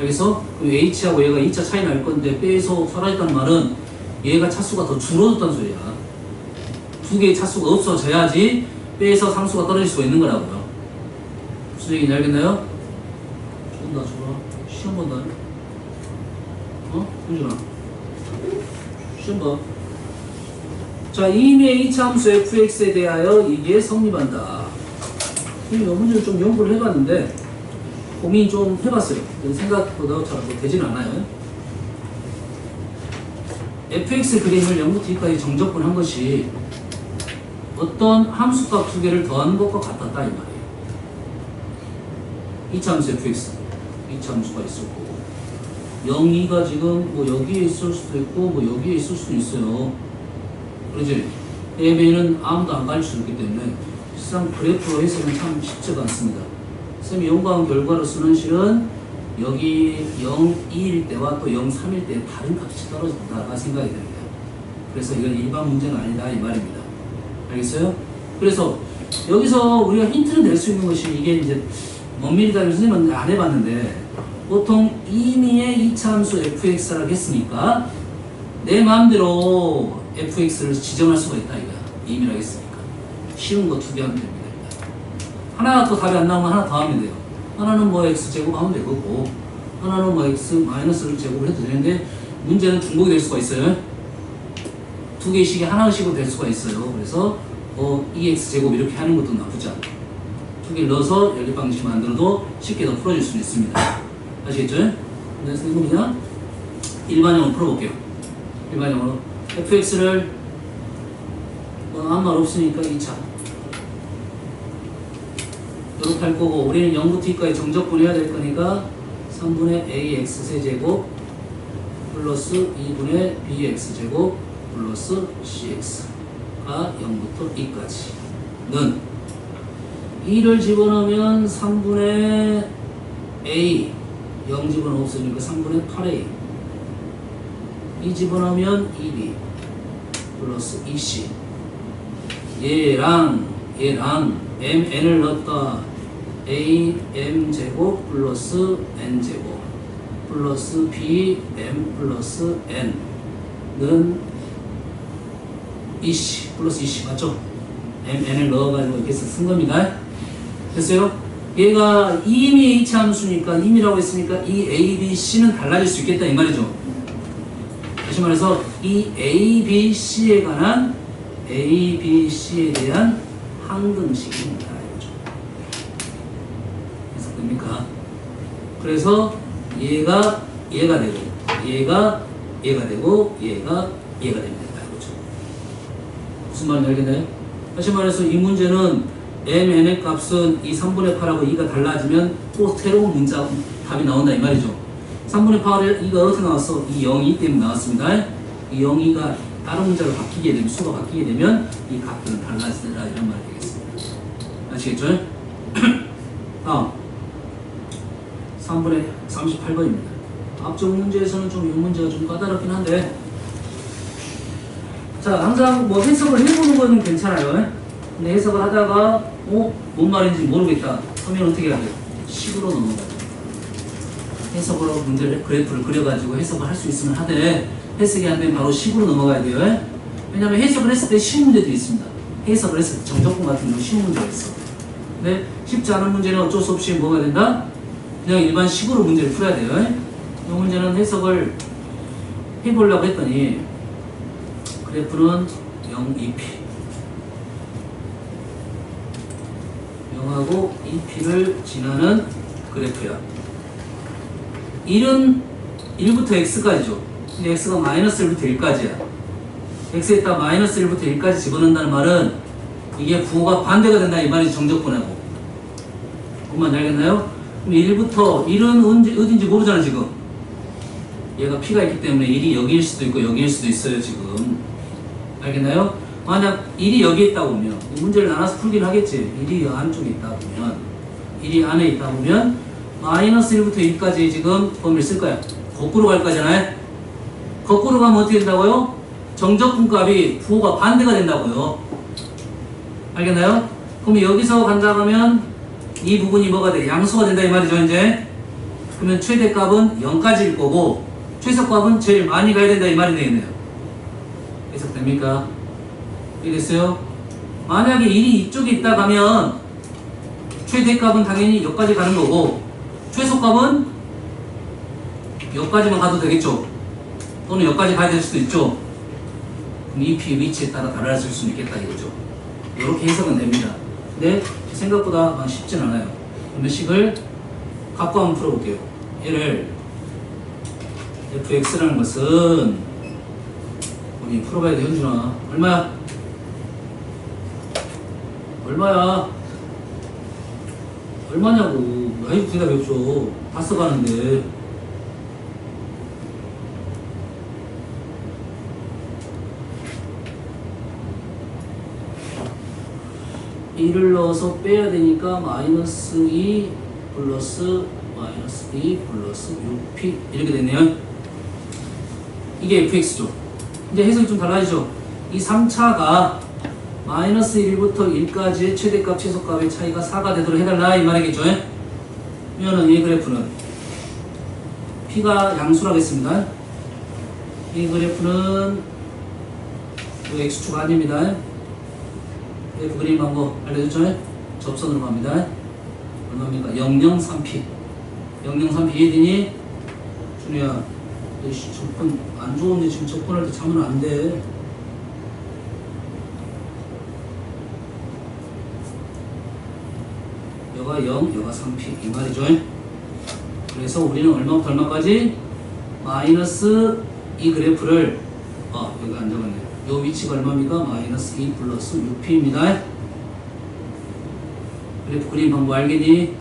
Speaker 1: 여기서 h하고 얘가 2차 차이 날 건데 빼서 사라졌다는 말은 얘가 차수가 더 줄어들었다는 소리야. 두 개의 차수가 없어져야지 빼서 상수가 떨어질 수가 있는 거라고요. 무슨 얘기인지 알겠나요? 좋다 좋아. 시험 본다. 현준아 시험 봐. 자, 이미의 2차 함수 fx에 대하여 이게 성립한다. 이 문제를 좀 연구를 해봤는데 고민 좀 해봤어요. 생각보다 잘 되진 않아요. fx 그림을 0부터 2까지 정적분한 것이 어떤 함수값 두 개를 더하는 것과 같았다 이 말이에요. 2차 함수 fx 2차 함수가 있었고 0, 2가 지금 뭐 여기에 있을 수도 있고 뭐 여기에 있을 수도 있어요. 그러지? AB는 아무도 안 가릴 수 있기 때문에 실상 그래프로 해서는 참 쉽지가 않습니다. 쌤이 연구한 결과로서는 실은 여기 0, 2일 때와 또 0, 3일 때 다른 값이 떨어진다가 생각이 됩니다. 그래서 이건 일반 문제는 아니다 이 말입니다. 알겠어요? 그래서 여기서 우리가 힌트를 낼 수 있는 것이 이게 이제 엄밀히 따지면 선생님은 안 해봤는데 보통 임의의 2차 함수 fx라고 했으니까 내 마음대로 fx를 지정할 수가 있다 이거야. 임의라고 했으니까 쉬운 거 두 개 하면 됩니다. 하나가 또 답이 안 나오면 하나 더 하면 돼요. 하나는 뭐 x제곱 하면 되고 하나는 뭐 x 마이너스를 제곱을 해도 되는데 문제는 중복이 될 수가 있어요. 두 개씩이 하나씩으로 될 수가 있어요. 그래서 2x제곱 이렇게 하는 것도 나쁘지 않고 두 개를 넣어서 연립 방식 만들어도 쉽게 더 풀어줄 수 있습니다. 아시겠죠? 그래서 이거 그냥 일반형으로 풀어볼게요. 일반형으로 fx를 아무 말 없으니까 2차 이렇게 할 거고 우리는 0부터 2까지 정적분 해야 될 거니까 3분의 ax 세제곱 플러스 2분의 bx제곱 플러스 cx가 0부터 2까지는 2를 집어넣으면 3분의 a 0 집어넣으면 없으니까 3분의 8a 2 집어넣으면 2b 플러스 2c 얘랑 mn을 넣었다 a m제곱 플러스 n제곱 플러스 b m 플러스 n는 2c 플러스 2c 맞죠? mn을 넣어가지고 이렇게 쓴 겁니다. 됐어요? 얘가 임의의 2차 함수니까 임이라고 했으니까 이 a, b, c는 달라질 수 있겠다 이 말이죠. 다시 말해서 이 a, b, c에 관한 a, b, c에 대한 항등식입니다. 해석됩니까? 그래서 얘가 되고 얘가 되고 얘가 됩니다. 그렇죠? 무슨 말인지 알겠나요? 다시 말해서 이 문제는 mn의 값은 이 3분의 8하고 2가 달라지면 또 새로운 문자 답이 나온다 이 말이죠. 3분의 8에 2가 어떻게 나왔어? 이 0이 때문에 나왔습니다. 이 0이가 다른 문자로 바뀌게 되면 수가 바뀌게 되면 이 값들은 달라지더라 이런 말이 되겠습니다. 아시겠죠? 다음 3분의 38번입니다. 앞쪽 문제에서는 좀 이 문제가 좀 까다롭긴 한데 자 항상 뭐 해석을 해보는 거는 괜찮아요. 근데 해석을 하다가 뭔 말인지 모르겠다 하면 어떻게 해야 돼요? 식으로 넘어가요. 해석으로 문제를 그래프를 그려가지고 해석을 할 수 있으면 하되 해석이 안 되면 바로 식으로 넘어가야 돼요. 왜냐하면 해석을 했을 때 쉬운 문제들이 있습니다. 해석을 했을 때 정적분 같은 경우 쉬운 문제가 있어. 근데 쉽지 않은 문제는 어쩔 수 없이 뭐가 된다? 그냥 일반 식으로 문제를 풀어야 돼요. 이 문제는 해석을 해보려고 했더니 그래프는 0, 2p 0하고 2p를 지나는 그래프야. 1은 1부터 x까지죠. 근데 x가 마이너스 1부터 1까지야. x에다 마이너스 1부터 1까지 집어넣는다는 말은 이게 부호가 반대가 된다 이 말이지. 정적분하고. 그것만 알겠나요? 그럼 1부터 1은 어딘지 모르잖아 지금. 얘가 p가 있기 때문에 1이 여기일 수도 있고 여기일 수도 있어요 지금. 알겠나요? 만약 1이 여기에 있다 보면 문제를 나눠서 풀긴 하겠지. 1이 안쪽에 있다 보면 1이 안에 있다 보면 마이너스 1부터 1까지 지금 범위를 쓸 거야. 거꾸로 갈 거잖아요. 거꾸로 가면 어떻게 된다고요? 정적분 값이 부호가 반대가 된다고요. 알겠나요? 그럼 여기서 간다 하면 이 부분이 뭐가 돼? 양수가 된다 이 말이죠 이제. 그러면 최대값은 0까지일 거고 최소값은 제일 많이 가야 된다 이 말이 되겠네요. 해석됩니까? 이해됐어요? 만약에 1이 이쪽에 있다 가면 최대값은 당연히 여기까지 가는 거고 최소값은 여기까지만 가도 되겠죠. 또는 여기까지 가야 될 수도 있죠. 그럼 이 p 위치에 따라 달라질 수는 있겠다 이거죠. 이렇게 해석은 됩니다. 근데 생각보다 쉽진 않아요. 그러면 식을 갖고 한번 풀어볼게요. 얘를 fx라는 것은 우리 풀어봐야 돼. 현준아 얼마야? 얼마야? 얼마냐고. 아이고 대답해줘. 다 써가는데. (2를) 넣어서 빼야 되니까 마이너스 2 플러스 마이너스 2 플러스 6p 이렇게 됐네요. 이게 fx죠. 이제 해석이 좀 달라지죠. 이 3차가 마이너스 1부터 1까지의 최대값 최소값의 차이가 4가 되도록 해달라 이 말이겠죠. 그러면 이 그래프는 p가 양수라겠습니다. 이 그래프는 x축 아닙니다. 그래프 그림 방법 알려줬죠? 접선으로 갑니다. 얼마입니까? 003p 003p 이해되니? 준우야 접근 안 좋은데 지금 접근할 때 참으면 안 돼. 여가 0, 여가 3p 이 말이죠. 그래서 우리는 얼마부터 얼마까지? 마이너스 이 그래프를 여기 안 적었네. 요 위치가 얼마입니까? 마이너스 2 플러스 6p입니다. 그래프 그림 방법 알겠니?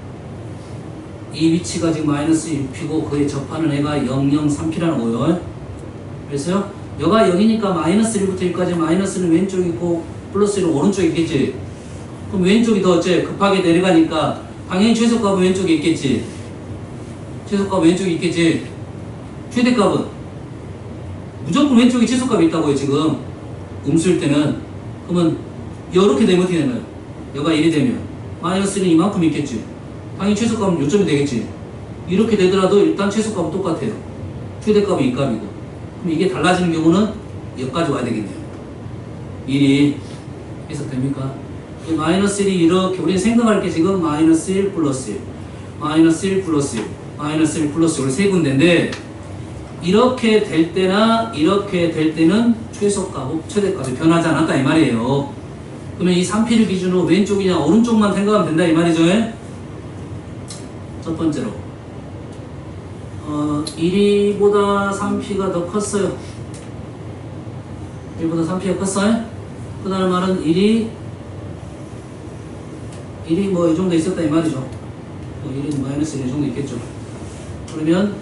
Speaker 1: 이 위치가 지금 마이너스 6p고 그에 접하는 애가 003p라는 거예요. 그래서요 여가 0이니까 마이너스 1부터 1까지 마이너스는 왼쪽에 있고 플러스는 오른쪽에 있겠지. 그럼 왼쪽이 더 어째 급하게 내려가니까 당연히 최소값은 왼쪽에 있겠지. 최소값은 왼쪽에 있겠지. 최대값은 무조건 왼쪽에 최소값이 있다고요 지금. 음수일 때는. 그러면 이렇게 되면 어떻게 되나요? 여가 1이 되면 마이너스는 이만큼 있겠지. 당연히 최소값은 요점이 되겠지. 이렇게 되더라도 일단 최소값은 똑같아요. 최대값은 이 값이고. 그럼 이게 달라지는 경우는 여기까지 와야 되겠네요. 1이 해석됩니까? 마이너스 1이 이렇게 우리는 생각할 게 지금 마이너스 1 플러스 1 마이너스 1 플러스 1 마이너스 1 플러스 1 세 군데인데 이렇게 될 때나 이렇게 될 때는 최소값, 최대값이 변하지 않았다 이 말이에요. 그러면 이 3p를 기준으로 왼쪽이냐 오른쪽만 생각하면 된다 이 말이죠. 첫 번째로 1보다 3p가 더 컸어요. 1보다 3p가 컸어요. 그 다음 말은 1이 뭐 이 정도 있었다 이 말이죠. 1이 마이너스 1 정도 있겠죠. 그러면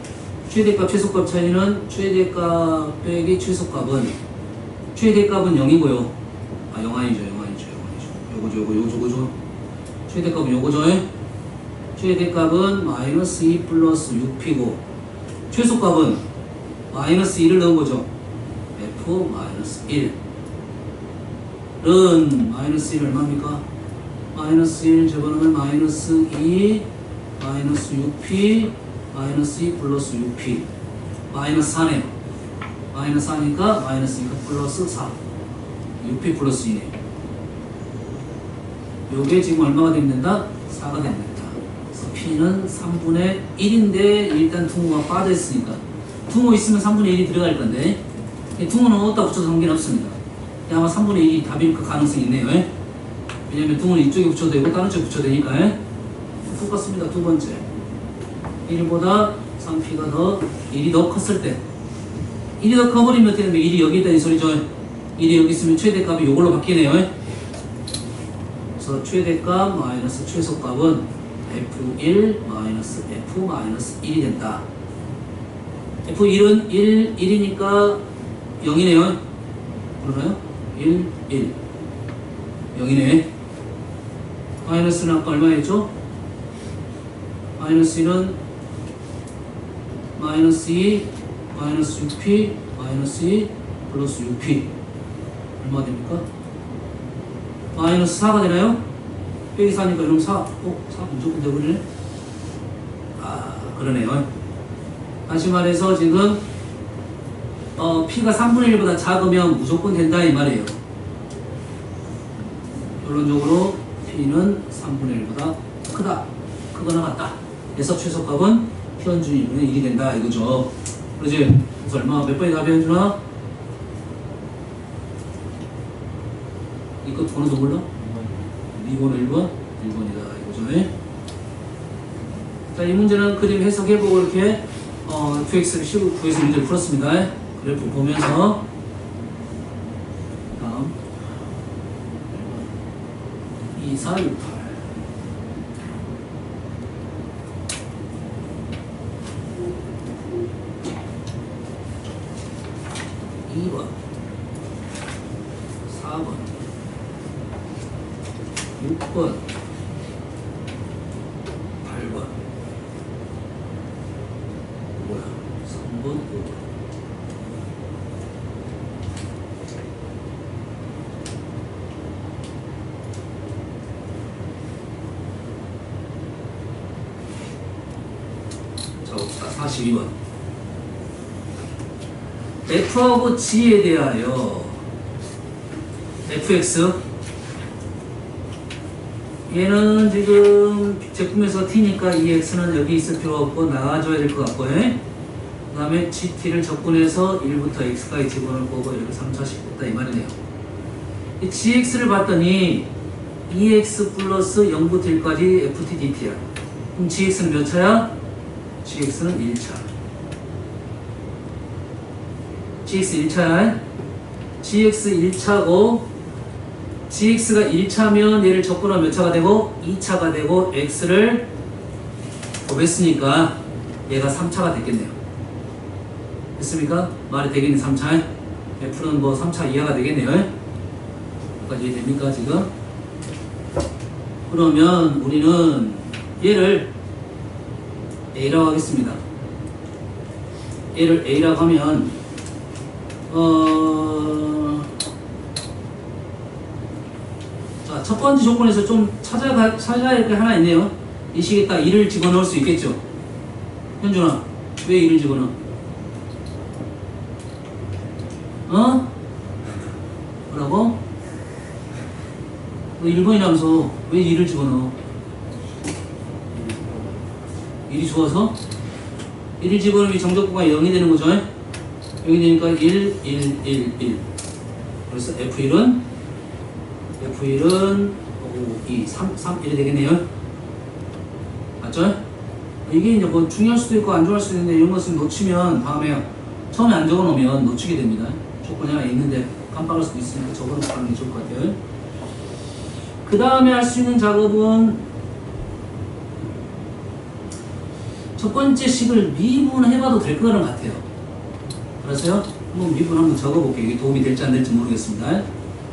Speaker 1: 최대값 최소값 차이는 최대값 빼기 최소값은 최대값은 0이고요. 0 아니죠. 요거죠. 최대값은 요거죠. 최대값은 마이너스 2 플러스 6p고 최소값은 마이너스 1을 넣은 거죠. f 마이너스 1은 마이너스 1 얼마입니까? 마이너스 1 집어넣으면 마이너스 2 마이너스 6p 마이너스 2 플러스 6p 마이너스 4네요. 마이너스 4니까 마이너스 2가 플러스 4 6p 플러스 2네요. 요게 지금 얼마가 됩니다? 4가 됩니다. 그래서 p는 3분의 1인데 일단 둥우가 빠져있으니까 등호 있으면 3분의 1이 들어갈 건데 등호는 어디다 붙여도 상관없습니다. 아마 3분의 1이 답일 가능성이 있네요. 왜냐면 등호는 이쪽에 붙여도 되고 다른 쪽에 붙여도 되니까. 똑같습니다. 두 번째 1보다 3p가 더 1이 더 컸을 때 1이 더 커버리면 어떻게 되면 1이 여기 있다 이 소리죠. 1이 여기 있으면 최대값이 이걸로 바뀌네요. 그래서 최대값 마이너스 최소값은 f1 마이너스 f 마이너스 1이 된다. f1은 1이니까 0이네요. 그러나요? 1, 1 0이네. 마이너스는 아까 얼마였죠? 마이너스 1은 마이너스 2 마이너스 6p 마이너스 2 플러스 6p 얼마 됩니까? 마이너스 4가 되나요? 빼기 4니까 이러면 4 4 무조건 되버리네. 그러네요. 다시 말해서 지금 p가 3분의 1보다 작으면 무조건 된다 이 말이에요. 결론적으로 p는 3분의 1보다 크다 크거나 같다. 그래서 최소값은 현준이 2분의 1이 된다 이거죠. 그러지? 그래서 얼마 몇 번이 답이 현준아? 이거 번호 더 몰라? 2번 1번 1번이다 이거죠. 자, 이 문제는 그림 해석해보고 이렇게 QX를 씌우고 구해서 문제를 풀었습니다. 그래프 보면서 다음 2, 4, 6, 8 2번 4번 6번 8번 3번 5번 자 봅시다. 42번 f하고 g에 대하여 fx 얘는 지금 제품에서 t니까 이 x는 여기 있을 필요 없고 나와줘야 될 것 같고 그 다음에 gt를 적분해서 1부터 x까지 집어넣을 거고 이렇게 3차식 됐다 이 말이네요. 이 gx를 봤더니 2x 플러스 0부터 1까지 ft dt야. 그럼 gx는 몇 차야? gx는 1차. gx 1차야. gx 1차고 gx가 1차면 얘를 적분하면 몇 차가 되고 2차가 되고 x를 곱했으니까 얘가 3차가 됐겠네요. 됐습니까? 말이 되겠네. 3차 f는 뭐 3차 이하가 되겠네요. 여기까지 이해됩니까 지금? 그러면 우리는 얘를 a라고 하겠습니다. 얘를 a라고 하면 자, 첫 번째 조건에서 좀 찾아야 할 게 하나 있네요. 이 식에다 2를 집어넣을 수 있겠죠? 현준아, 왜 2를 집어넣어? 뭐라고? 너 1번이라면서 왜 2를 집어넣어? 1이 좋아서? 1을 집어넣으면 정적구가 0이 되는 거죠? 0이 되니까 1, 1, 1, 1. 그래서 F1은 5, 2, 3, 1이 되겠네요. 맞죠? 이게 이제 뭐 중요할 수도 있고 안 중요할 수도 있는데 이런 것을 놓치면 다음에 처음에 안 적어 놓으면 놓치게 됩니다. 조건이 하나 있는데 깜빡할 수도 있으니까 적어 놓고 하는 게 좋을 것 같아요. 그 다음에 할 수 있는 작업은 첫 번째 식을 미분해봐도 될 거는 같아요. 알았어요? 한번 미분 한번 적어볼게요. 이게 도움이 될지 안 될지 모르겠습니다.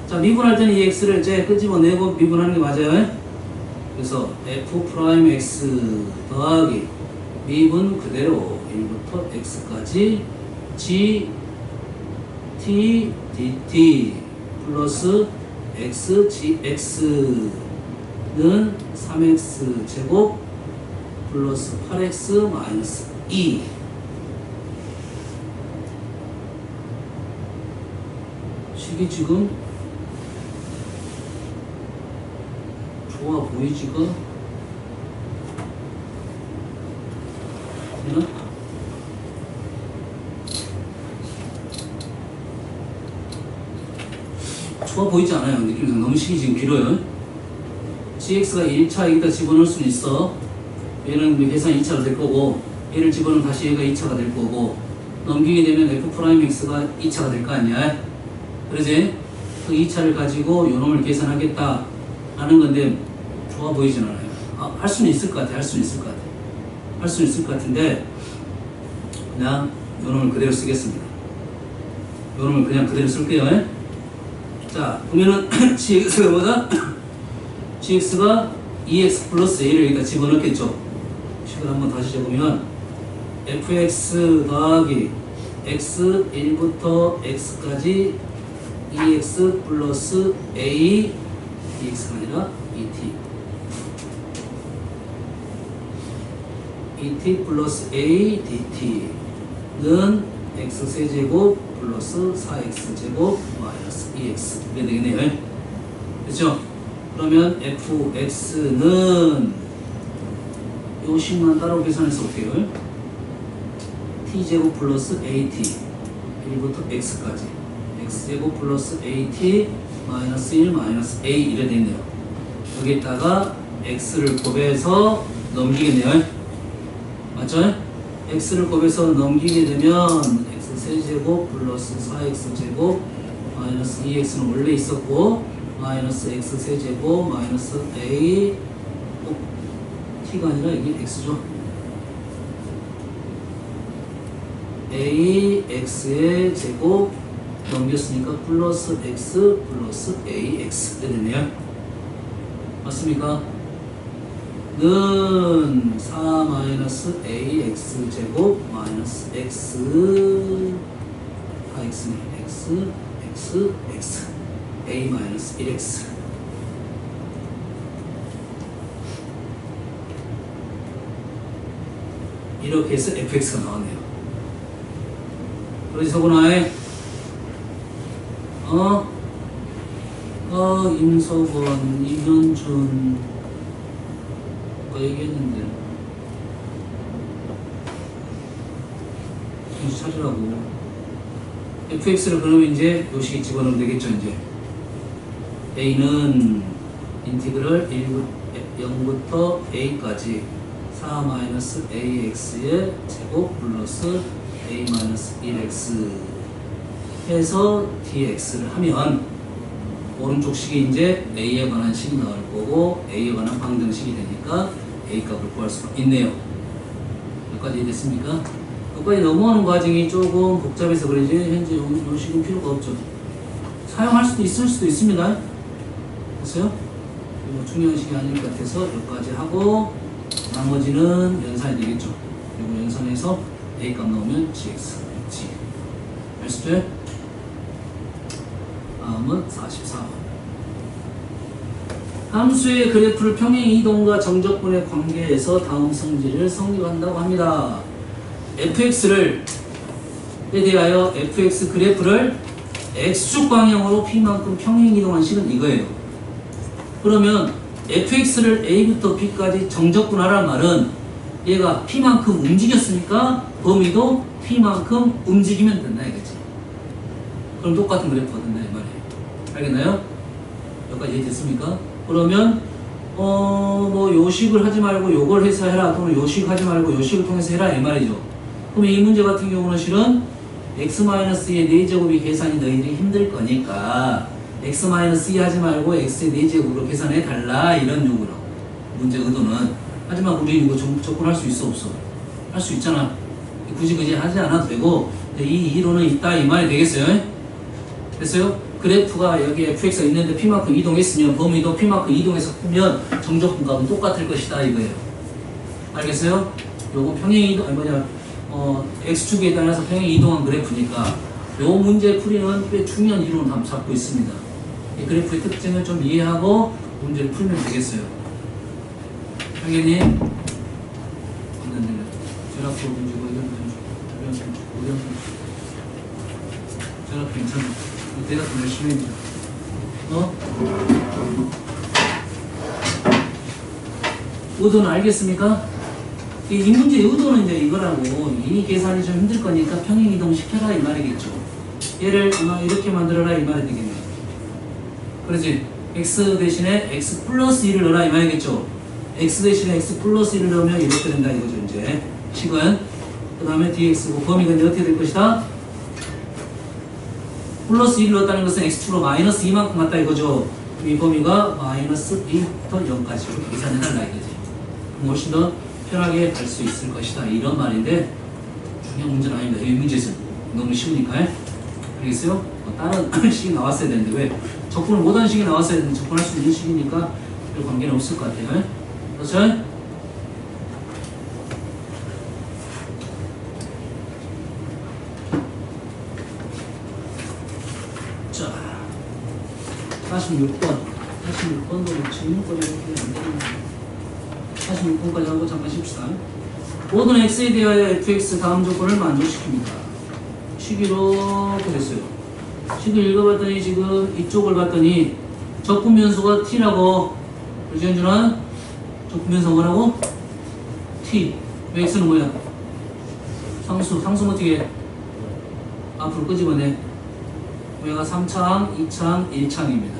Speaker 1: 자, 미분할 때는 이 x를 이제 끄집어내고 미분하는 게 맞아요. 그래서 f'x 더하기 미분 그대로 1부터 x까지 g t dt 플러스 x gx는 3x 제곱 플러스 8x 마이너스 2 식이 지금 좋아 보이지가 되나? 좋아 보이지 않아요. 느낌상 너무 식이 지금 길어요. gx가 1차 여기다 집어넣을 수는 있어. 얘는 계산이 2차로 될 거고, 얘를 집어넣으면 다시 얘가 2차가 될 거고, 넘기게 되면 f'x가 2차가 될 거 아니야. 그러지? 그 2차를 가지고 요놈을 계산하겠다 하는 건데 좋아 보이진 않아요. 할 수는 있을 것 같아. 할 수는 있을 것 같아. 할 수는 있을 것 같은데 그냥 요놈을 그대로 쓰겠습니다. 요놈을 그냥 그대로 쓸게요. 자, 보면은 gx가 뭐다? gx가 2x 플러스 a를 여기다 집어넣겠죠. 식을 한번 다시 적으면 fx 더하기 x 1부터 x까지 2x 플러스 a dx가 아니라 et 플러스 a dt는 x 세제곱 플러스 4x 제곱 마이너스 2x 이렇게 되겠네요. 그렇죠? 그러면 fx는 요 식만 따로 계산해서 볼게요. t제곱 플러스 at 1부터 x까지 x제곱 플러스 at 마이너스 1 마이너스 a 이래 되네요. 여기다가 x를 곱해서 넘기겠네요. 맞죠? x를 곱해서 넘기게 되면 x 세제곱 플러스 4x 제곱 마이너스 2x는 원래 있었고 마이너스 x 세제곱 마이너스 a t가 아니라 이게 x죠. a x의 제곱 넘겼으니까 플러스 x 플러스 ax 이렇게 되네요. 맞습니까? 는 4 마이너스 ax 제곱 마이너스 x 다 x네. x a 마이너스 1x 이렇게 해서 fx가 나왔네요. 그래서 서구나에 임석원, 임현준 얘기했는데 정신 차리라고. fx를 그러면 이제 요식에 집어넣으면 되겠죠. 이제 a는 인티그럴 0부터 a까지 4 마이너스 ax의 제곱 플러스 a 마이너스 1x 해서 dx를 하면 오른쪽 식이 이제 a에 관한 식이 나올 거고 a에 관한 방정식이 되니까 a 값을 구할 수가 있네요. 여기까지 이해됐습니까? 여기까지 넘어가는 과정이 조금 복잡해서 그러지 현재 이 식은 필요가 없죠. 사용할 수도 있을 수도 있습니다. 됐어요? 이거 중요한 식이 아닐 것 같아서 여기까지 하고 나머지는 연산이 되겠죠. 그리고 연산해서 a 값 나오면 gx, g 알수죠? 다음은 44번. 함수의 그래프를 평행 이동과 정적분의 관계에서 다음 성질을 성립한다고 합니다. fx를 에 대하여 fx 그래프를 x축 방향으로 p만큼 평행 이동한 식은 이거예요. 그러면 fx를 a부터 b까지 정적분하라는 말은 얘가 p만큼 움직였으니까 범위도 p만큼 움직이면 된다 이거지. 그럼 똑같은 그래프가 된다 이 말이에요. 알겠나요? 여기까지 이해됐습니까? 그러면 뭐 요식을 하지 말고 요걸 해서 해라 또는 요식 하지 말고 요식을 통해서 해라 이 말이죠. 그럼 이 문제 같은 경우는 실은 x-2의 4제곱이 계산이 너희들이 힘들 거니까 x-2 하지 말고 x의 4제곱으로 계산해 달라 이런 요구로 문제 의도는. 하지만 우리 이거 접근할 수 있어 없어? 할 수 있잖아. 굳이 하지 않아도 되고 이 이론은 있다 이 말이 되겠어요? 됐어요? 그래프가 여기 fx가 있는데 p만큼 이동했으면 범위도 p만큼 이동해서 풀면 정적분 값은 똑같을 것이다 이거예요. 알겠어요? 요거 평행 이동 x축에 따라서 평행 이동한 그래프니까 요 문제 풀이는 꽤 중요한 이론을 한번 잡고 있습니다. 이 그래프의 특징을 좀 이해하고 문제를 풀면 되겠어요. 알겠니? 전압도 문제고 전압 괜찮아. 대답 좀 열심히 해줘. 의도는 알겠습니까? 이 문제의 의도는 이제 이거라고. 이 계산이 좀 힘들 거니까 평행 이동 시켜라 이 말이겠죠. 얘를 이렇게 만들어라 이 말이 되겠네. 그렇지? x 대신에 x 플러스 1을 넣어라 이 말이겠죠? x 대신에 x 플러스 1을 넣으면 이렇게 된다 이거죠 이제 식은. 그 다음에 dx고 범위가 이제 어떻게 될 것이다? 플러스 1을 넣었다는 것은 x축으로 마이너스 2만큼 같다 이거죠. 이 범위가 마이너스 2부터 0까지로 계산해달라 이거지. 그럼 훨씬 더 편하게 갈 수 있을 것이다 이런 말인데 중요한 문제는 아닙니다. 이 문제는 너무 쉬우니까. 알겠어요? 뭐 다른 식이 나왔어야 되는데 왜? 적분을 못하는 식이 나왔어야 되는데 적분할 수 있는 식이니까 별 관계는 없을 것 같아요. 그렇죠? 자, 46번. 46번도 질문거리가 이렇게 안 되는데 46번까지 하고 잠깐 쉽시다. 모든 x에 대하여 fx 다음 조건을 만족시킵니다. 식이 이렇게 됐어요. 식을 읽어봤더니 지금 이쪽을 봤더니 적분 변수가 t라고. 그렇지 현준아? 적분 변수가 뭐라고? t. x는 뭐야? 상수. 상수는 어떻게 해? 앞으로 끄집어내. 얘가 3창, 2창, 1창입니다.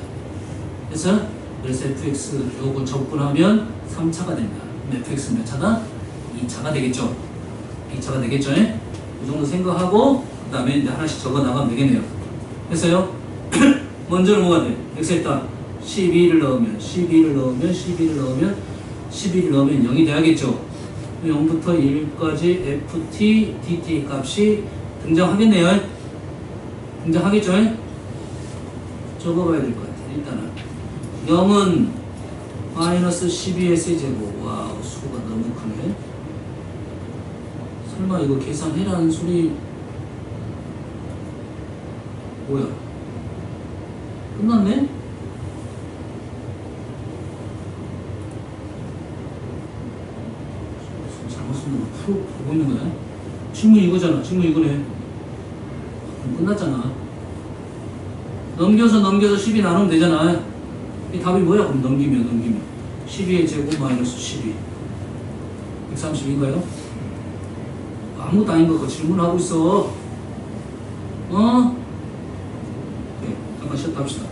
Speaker 1: 그래서 fx 요거 적분하면 3차가 됩니다. fx는 몇 차다? 2차가 되겠죠. 2차가 되겠죠. 이 정도 생각하고 그 다음에 이제 하나씩 적어 나가면 되겠네요. 그래서요. 먼저는 뭐가 돼? x 일단 12를 넣으면 12를 넣으면 12를 넣으면 12를 넣으면 0이 돼야겠죠. 0부터 1까지 ft, dt 값이 등장하겠네요. 등장하겠죠. 적어봐야 될 것 같아요. 일단은 0은 마이너스 12의 세제곱. 와우, 수가 너무 크네. 설마 이거 계산해라는 소리 뭐야? 끝났네? 잘못 쓰는 거 보고 있는 거야? 질문 이거잖아. 질문 이거네. 끝났잖아. 넘겨서 12 나누면 되잖아. 이 답이 뭐야? 그럼 넘기면 12의 제곱 마이너스 12 130인가요? 아무것도 아닌 거 같고 질문하고 있어. 네, 잠깐 쉬었다 합시다.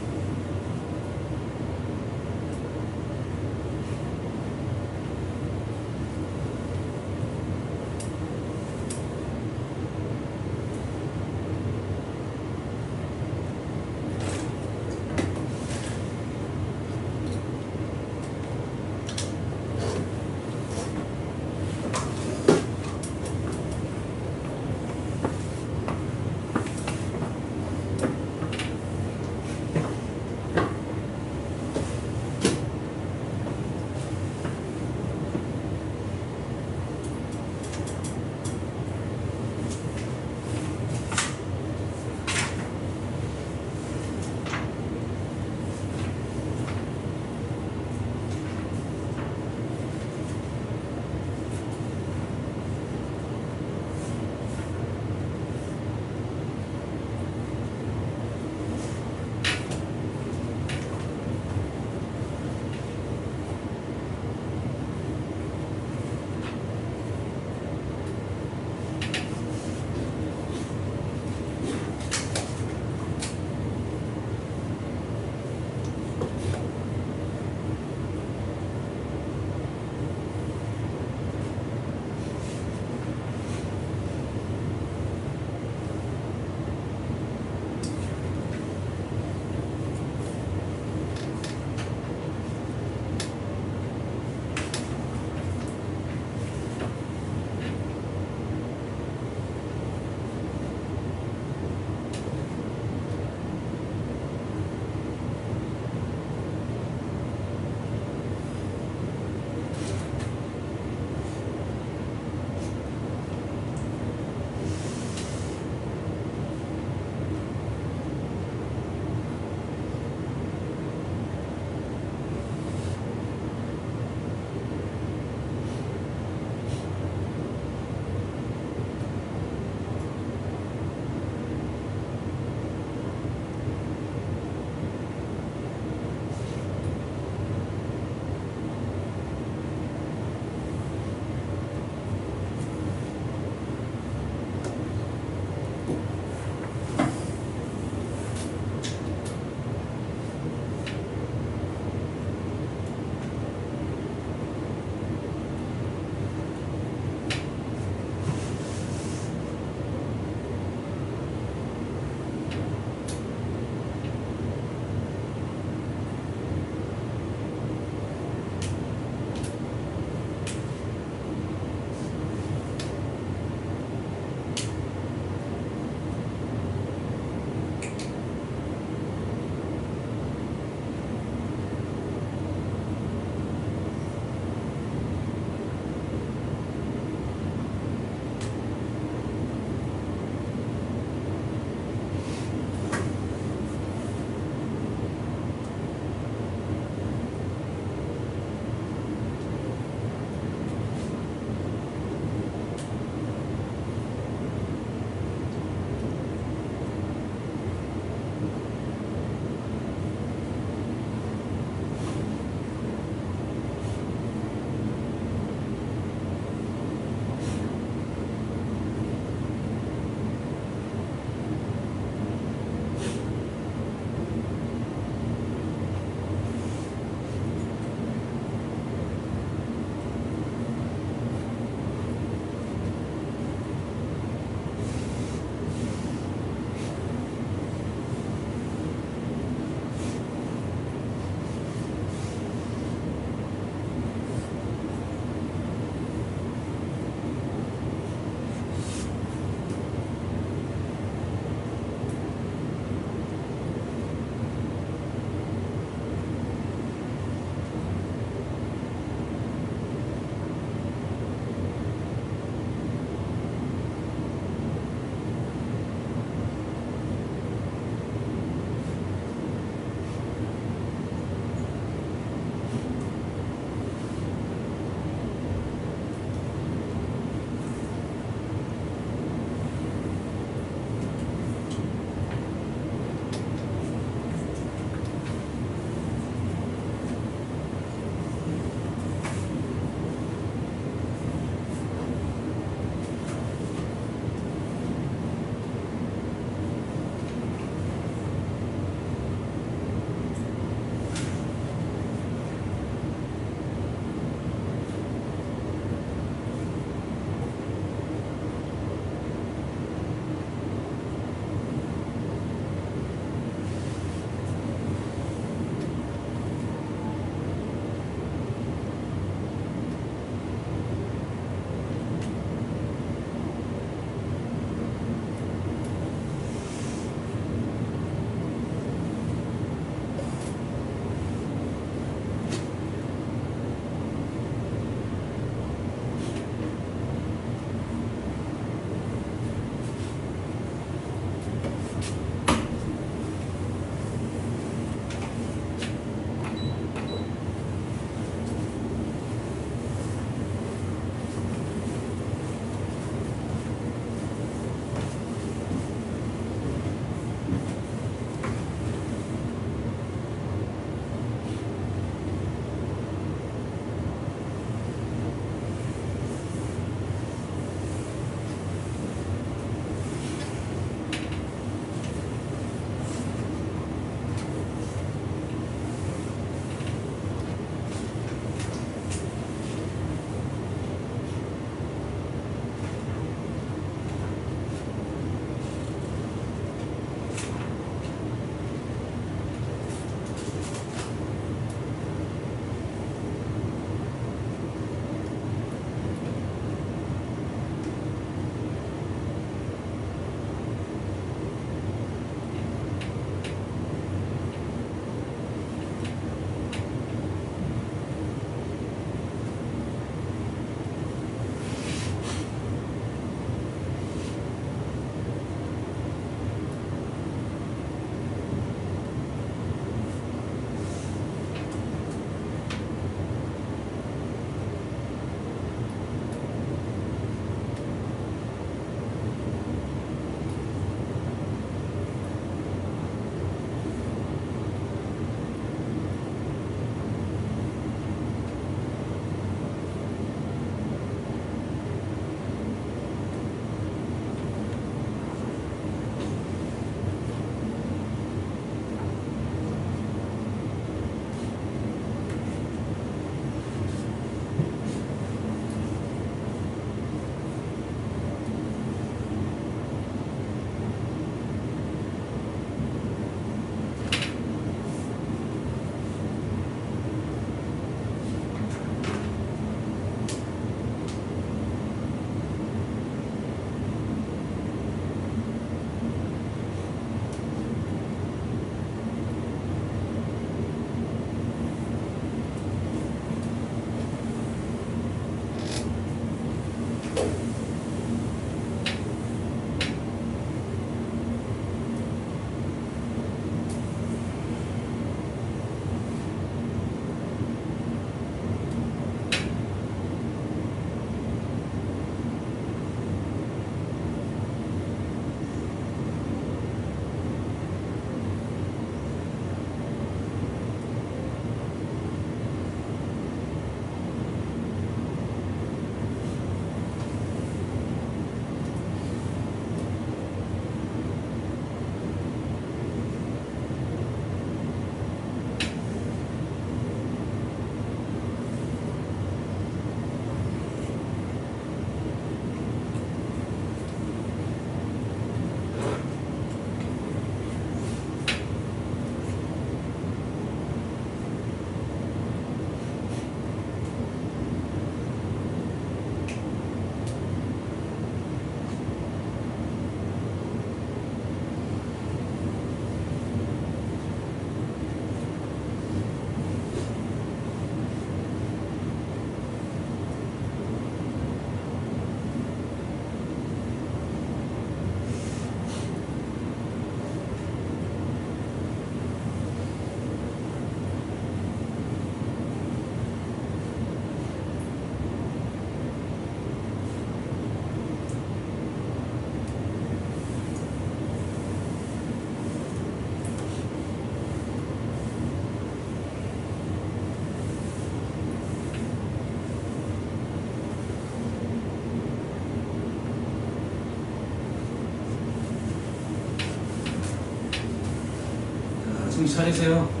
Speaker 1: 정신 차리세요.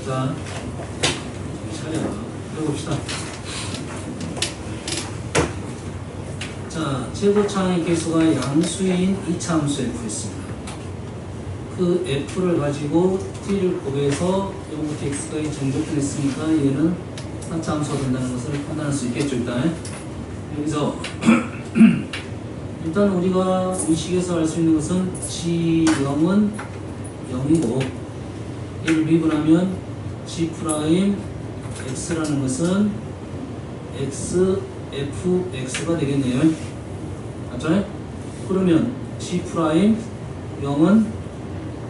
Speaker 1: 자, 차려. 해봅시다. 자, 최고차항의 개수가 양수인 이차함수 F였습니다. 그 F를 가지고 T를 곱해서 0부터 X까지 정족했으니까 얘는 4차함수가 된다는 것을 판단할 수 있겠죠, 일단. 여기서 일단 우리가 이 식에서 알 수 있는 것은 G0은 0이고 얘를 미분하면 G 프라임 X라는 것은 X, F, X가 되겠네요. 맞죠? 그러면 G 프라임 0은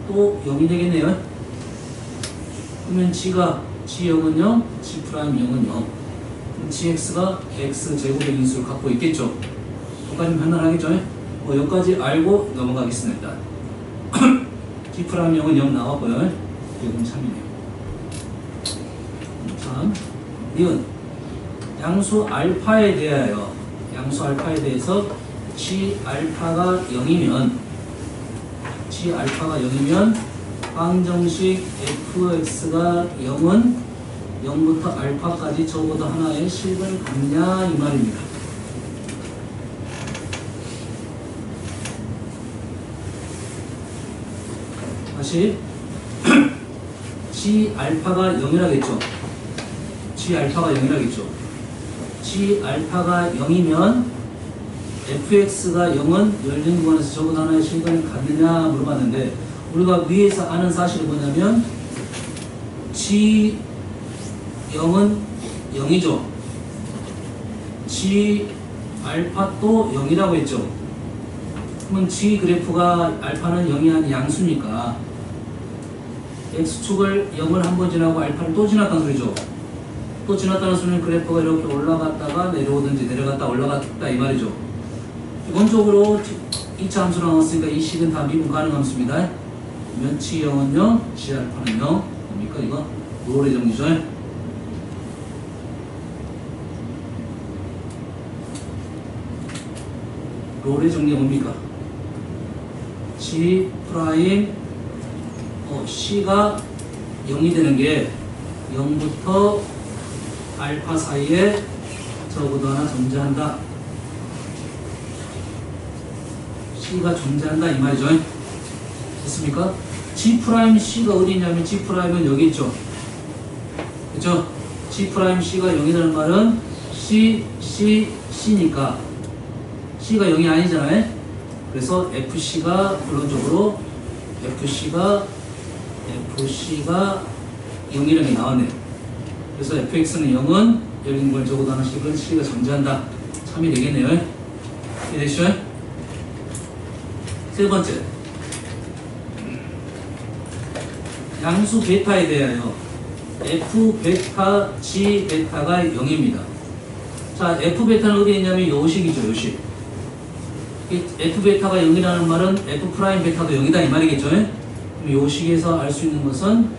Speaker 1: 또 0이 되겠네요. 그러면 G0은 0, G 프라임 0은 0. GX가 X 제곱의 인수를 갖고 있겠죠. 여기까지 판단하겠죠? 여기까지 알고 넘어가겠습니다. G 프라임 0은 0 나왔고요. 이건 참이네요. 참, 이건 양수 알파에 대하여 양수 알파에 대해서 G 알파가 0이면 방정식 fx가 0은 0부터 알파까지 적어도 하나의 식을 갖냐 이 말입니다. 다시 G 알파가 0이라겠죠. G 알파가 0이라겠죠. G 알파가 0이면 fx가 0은 열린 구간에서 적어도 하나의 식을 갖느냐 물어봤는데 우리가 위에서 아는 사실이 뭐냐면 G 0은 0이죠. G 알파 또 0이라고 했죠. 그러면 G 그래프가 알파는 0이 아닌 양수니까 X축을 0을 한 번 지나고 알파를 또 지났다는 소리죠. 또 지났다는 소리는 그래프가 이렇게 올라갔다가 내려오든지 내려갔다 올라갔다 이 말이죠. 기본적으로 2차 함수 나왔으니까 이 식은 다 미분 가능 함수입니다. 그러면 G0은 0, G 알파는 0. 뭡니까 이거? 롤의 정리죠. 롤의 정리가 뭡니까? G 프라임 C가 0이 되는 게 0부터 알파 사이에 적어도 하나 존재한다. C가 존재한다 이 말이죠. 됐습니까? G 프라임 C가 어디 있냐면 G 프라임은 여기 있죠. 그렇죠? G 프라임 C가 0이라는 말은 C니까 C가 0이 아니잖아요. 그래서 FC가 결론적으로 FC가 0이라는 게 나왔네요. 그래서 fx는 0은 열린 걸 적어도 하나씩은 C가 존재한다. 참이 되겠네요. 이해되시죠? 세 번째, 양수 베타에 대하여 f 베타 g 베타가 0입니다. 자, f 베타는 어디에 있냐면 요식이죠. 요식. f 베타가 0이라는 말은 f 프라임 베타도 0이다 이 말이겠죠. 그럼 요식에서 알 수 있는 것은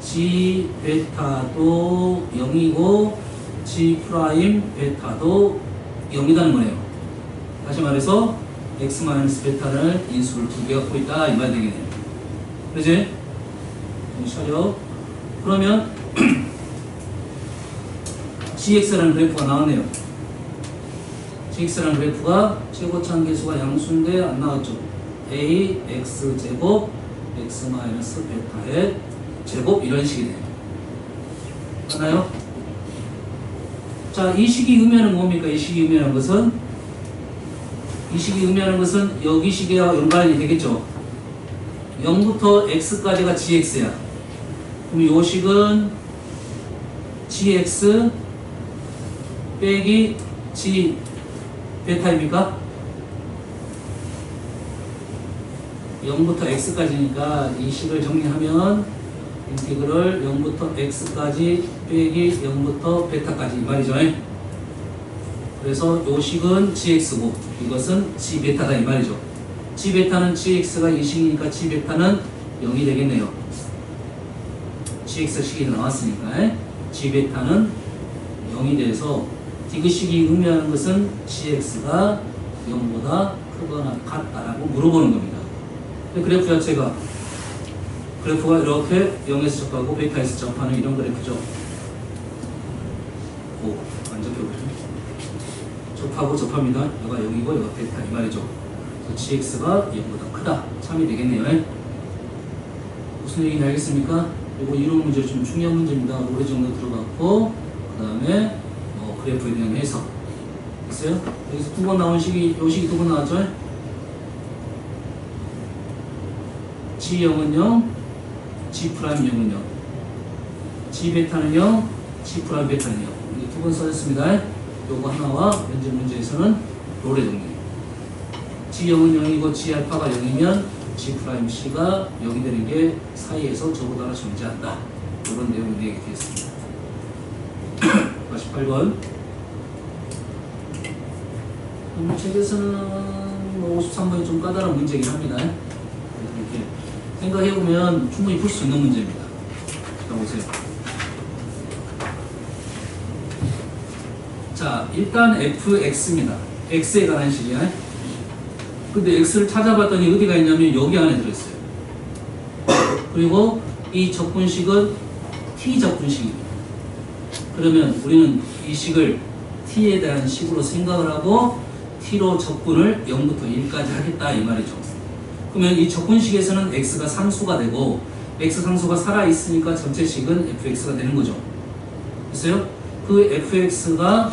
Speaker 1: g 베타도 0이고 g 프라임 베타도 0이라는 거네요. 다시 말해서 x 마이너스 베타를 인수를 두 개 갖고 있다 이 말 되겠네요. 그렇지? 차려. 그러면 gx라는 그래프가 나왔네요. gx라는 그래프가 최고차항 계수가 양수인데 안 나왔죠. a x 제곱 x 마이너스 베타의 제곱 이런 식이 돼요. 맞나요? 자, 이 식이 의미하는 뭡니까? 이 식이 의미하는 것은 여기 식이와 연관이 되겠죠. 0부터 x까지가 gx야. 그럼 이 식은 gx 빼기 g 베타입니까? 0부터 x까지니까 이 식을 정리하면 인티그럴 0부터 x까지 빼기 0부터 베타까지 이 말이죠. 그래서 요 식은 gx고 이것은 g베타다 이 말이죠. g베타는 gx가 이 식이니까 g베타는 0이 되겠네요. gx 식이 나왔으니까 g베타는 0이 돼서 디귿식이 의미하는 것은 gx가 0보다 크거나 같다라고 물어보는 겁니다. 그래프 자체가 그래프가 이렇게 0에서 접하고 베타에서 접하는 이런 그래프죠. 오, 안 접혀보죠. 접하고 접합니다. 여가 0이고 여가 베타 이 말이죠. 그래서 gx가 0보다 크다. 참이 되겠네요. 무슨 얘기인지 알겠습니까? 이거 이론 문제 좀 중요한 문제입니다. 오래 정도 들어갔고 그 다음에 그래프에 대한 해석 됐어요? 여기서 두 번 나온 식이 요 식이 두 번 나왔죠? G0은 0, G'0은 0, G베타는 0, G'베타는 0 이게 두 번 써졌습니다. 요거 하나와 현재 문제에서는 롤의 정리 G0은 0이고 G알파가 0이면 G'C가 0이 되는 게 사이에서 저보다 존재한다. 이런 내용이 되겠습니다. 48번 책에서는 53번이 좀 까다로운 문제이긴 합니다. 이렇게 생각해보면 충분히 풀 수 있는 문제입니다. 자, 보세요. 자, 일단 fx입니다. x에 관한 식이야. 근데 x를 찾아봤더니 어디가 있냐면 여기 안에 들어있어요. 그리고 이 적분식은 t 적분식입니다. 그러면 우리는 이 식을 t에 대한 식으로 생각을 하고 t로 적분을 0부터 1까지 하겠다 이 말이죠. 그러면 이 적분식에서는 x가 상수가 되고 x 상수가 살아있으니까 전체식은 fx가 되는 거죠. 됐어요? 그 fx가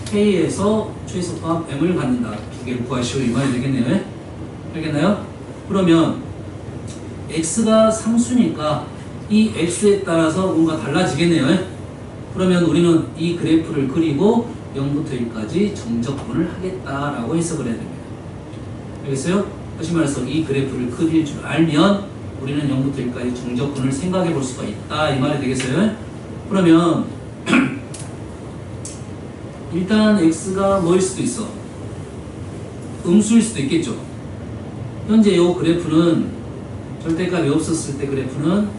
Speaker 1: k에서 최소값 m을 갖는다. 두 개를 구하시오 이 말이 되겠네요. 알겠나요? 그러면 x가 상수니까 이 x에 따라서 뭔가 달라지겠네요. 그러면 우리는 이 그래프를 그리고 0부터 1까지 정적분을 하겠다라고 해석을 해야 됩니다. 알겠어요? 다시 말해서 이 그래프를 그릴 줄 알면 우리는 0부터 1까지 정적분을 생각해 볼 수가 있다 이 말이 되겠어요? 그러면 일단 x가 뭐일 수도 있어? 음수일 수도 있겠죠. 현재 이 그래프는 절대값이 없었을 때 그래프는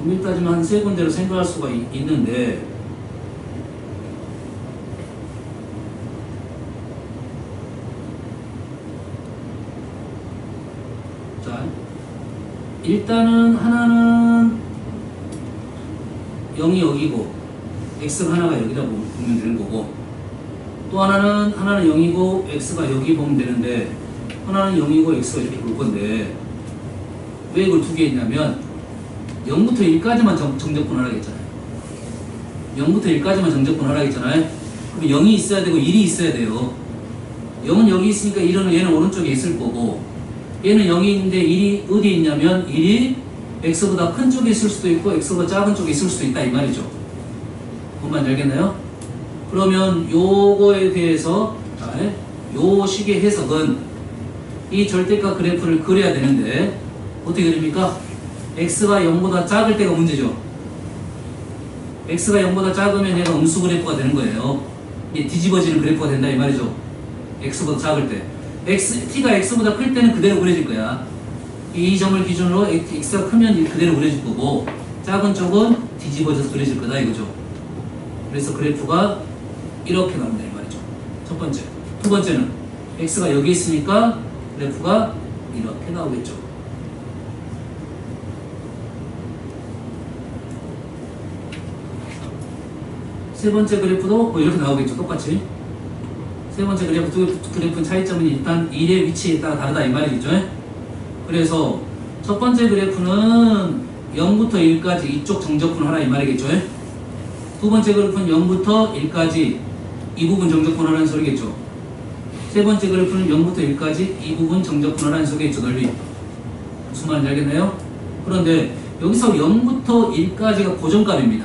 Speaker 1: 엄밀히 따지면 한 세 군데로 생각할 수가 있는데 자 일단은 하나는 0이 여기고 x가 하나가 여기다 보면 되는 거고 또 하나는 0이고 x가 여기 보면 되는데 하나는 0이고 x가 이렇게 볼 건데 왜 이걸 두 개 있냐면 0부터 1까지만 정적분을 하라 했잖아요. 0부터 1까지만 정적분을 하라 했잖아요. 그럼 0이 있어야 되고 1이 있어야 돼요. 0은 여기 있으니까 1은 얘는 오른쪽에 있을 거고 얘는 0이 있는데 1이 어디에 있냐면 1이 x보다 큰 쪽에 있을 수도 있고 x보다 작은 쪽에 있을 수도 있다 이 말이죠. 뭔 알겠나요? 그러면 요거에 대해서 요 식의 해석은 이 절대값 그래프를 그려야 되는데 어떻게 그립니까? x가 0보다 작을 때가 문제죠. x가 0보다 작으면 얘가 음수 그래프가 되는 거예요. 이게 뒤집어지는 그래프가 된다 이 말이죠. x보다 작을 때. t가 x보다 클 때는 그대로 그려질 거야. 이 점을 기준으로 x가 크면 그대로 그려질 거고 작은 쪽은 뒤집어져서 그려질 거다 이거죠. 그래서 그래프가 이렇게 나온다 이 말이죠. 첫 번째. 두 번째는 x가 여기 있으니까 그래프가 이렇게 나오겠죠. 세 번째 그래프도 이렇게 나오겠죠. 똑같이. 세 번째 그래프, 두 그래프 차이점은 일단 1의 위치에 따라 다르다 이 말이겠죠. 그래서 첫 번째 그래프는 0부터 1까지 이쪽 정적분 하라 이 말이겠죠. 두 번째 그래프는 0부터 1까지 이 부분 정적분 하라는 소리겠죠. 세 번째 그래프는 0부터 1까지 이 부분 정적분 하라는 소리겠죠. 넓이. 무슨 말인지 알겠나요? 그런데 여기서 0부터 1까지가 고정값입니다.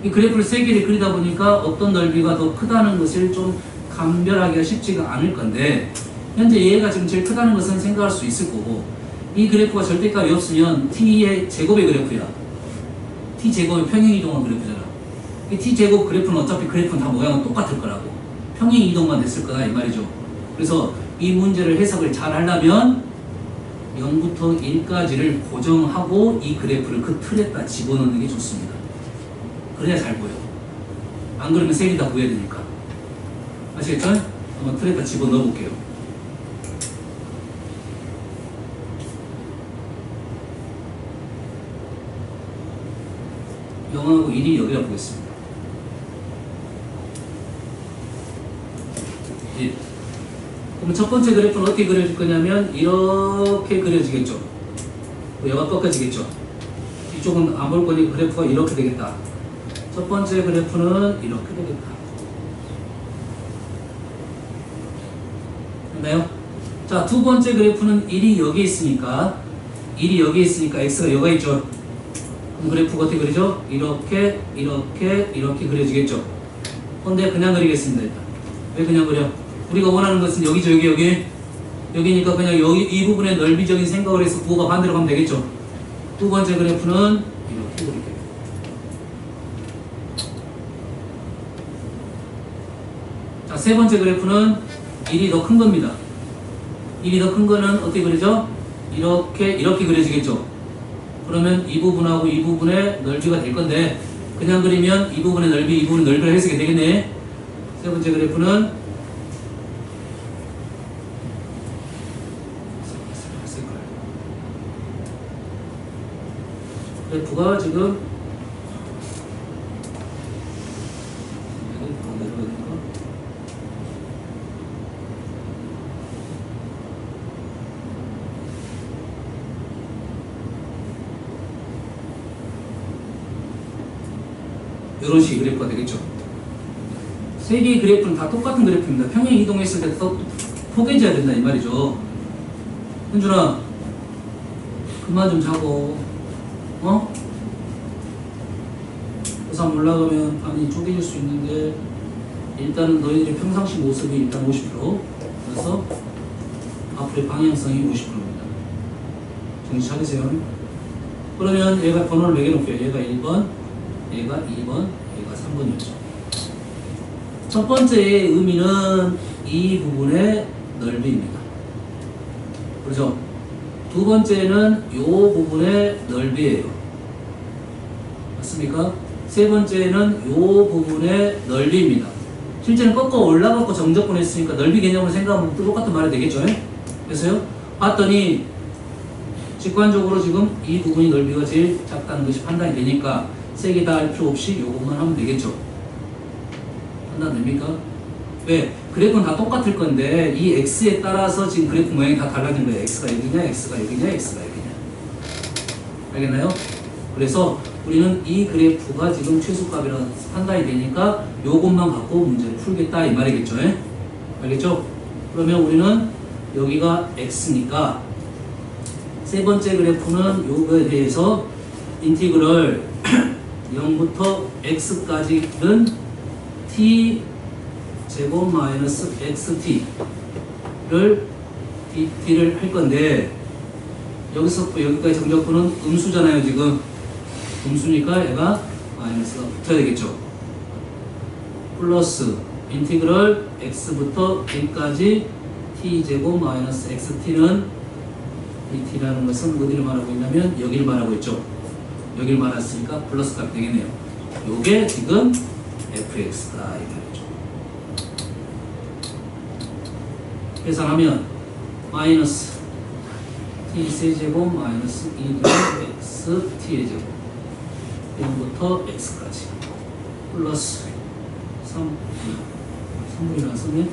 Speaker 1: 이 그래프를 세 개를 그리다 보니까 어떤 넓이가 더 크다는 것을 좀 감별하기가 쉽지가 않을 건데 현재 얘가 지금 제일 크다는 것은 생각할 수 있을 거고 이 그래프가 절대값이 없으면 t의 제곱의 그래프야. t제곱의 평행이동한 그래프잖아. 이 t제곱 그래프는 어차피 그래프는 다 모양은 똑같을 거라고. 평행이동만 됐을 거다 이 말이죠. 그래서 이 문제를 해석을 잘 하려면 0부터 1까지를 고정하고 이 그래프를 그 틀에다 집어넣는 게 좋습니다. 그래야 잘 보여. 안 그러면 셀이 다 보여야 되니까. 아시겠죠? 한번 틀에다 집어넣어 볼게요. 0하고 1이 여기다 보겠습니다. 1. 그럼 첫 번째 그래프는 어떻게 그려질 거냐면 이렇게 그려지겠죠. 여가 꺾어지겠죠. 이쪽은 안 볼 거니 그래프가 이렇게 되겠다. 첫 번째 그래프는 이렇게 되겠다. 됐나요? 자, 두 번째 그래프는 1이 여기 있으니까 x가 여기 있죠. 그럼 그래프가 어떻게 그리죠? 이렇게 그려지겠죠. 근데 그냥 그리겠습니다. 일단. 왜 그냥 그려? 우리가 원하는 것은 여기죠. 여기니까 그냥 이 부분의 넓이적인 생각을 해서 부호가 반대로 가면 되겠죠. 두 번째 그래프는 이렇게 그릴게요. 자, 세 번째 그래프는 1이 더 큰 겁니다. 1이 더 큰 거는 어떻게 그리죠? 이렇게 그려지겠죠. 그러면 이 부분하고 이 부분의 넓이가 될 건데 그냥 그리면 이 부분의 넓이, 이 부분의 넓이를 해석이 되겠네. 세 번째 그래프는 그래프가 지금 이런 식의 그래프가 되겠죠. 세 개의 그래프는 다 똑같은 그래프입니다. 평행 이동했을 때 또 포개져야 된다 이 말이죠. 현준아 그만 좀 자고 고삼 올라가면 반이 쪼개질 수 있는데 일단은 너희들의 평상시 모습이 일단 50% 그래서 앞으로의 방향성이 50%입니다. 정신 차리세요. 그러면 얘가 번호를 매겨놓을게요. 얘가 1번 얘가 2번, 얘가 3번이었죠. 첫 번째의 의미는 이 부분의 넓이입니다. 그렇죠? 두 번째는 이 부분의 넓이에요. 맞습니까? 세 번째는 이 부분의 넓이입니다. 실제는 꺾어 올라가고 정적분 했으니까 넓이 개념으로 생각하면 똑같은 말이 되겠죠? 그래서요? 봤더니 직관적으로 지금 이 부분이 넓이가 제일 작다는 것이 판단이 되니까 세 개 다 할 필요 없이 이것만 하면 되겠죠. 판단됩니까? 왜? 그래프는 다 똑같을 건데 이 x에 따라서 지금 그래프 모양이 다 달라진 거예요. x가 여기냐, x가 여기냐, x가 여기냐. 알겠나요? 그래서 우리는 이 그래프가 지금 최소값이라고 판단이 되니까 요것만 갖고 문제를 풀겠다 이 말이겠죠. 알겠죠? 그러면 우리는 여기가 x니까 세 번째 그래프는 요거에 대해서 인티그럴 0부터 x까지는 t 제곱 마이너스 xt를 dt를 할 건데 여기서부터 여기까지 정적분은 음수잖아요. 지금 음수니까 얘가 마이너스가 붙어야 되겠죠. 플러스 인티그럴 x부터 t까지 t 제곱 마이너스 xt는 dt라는 것은 어디를 말하고 있냐면 여기를 말하고 있죠. 여기를 말했으니까 플러스 값이 되겠네요. 요게 지금 fx다 이 말이죠. 계산하면 마이너스 t 세제곱 마이너스 2분의 x t의 제곱 0부터 x까지 플러스 3분의 1 쓰면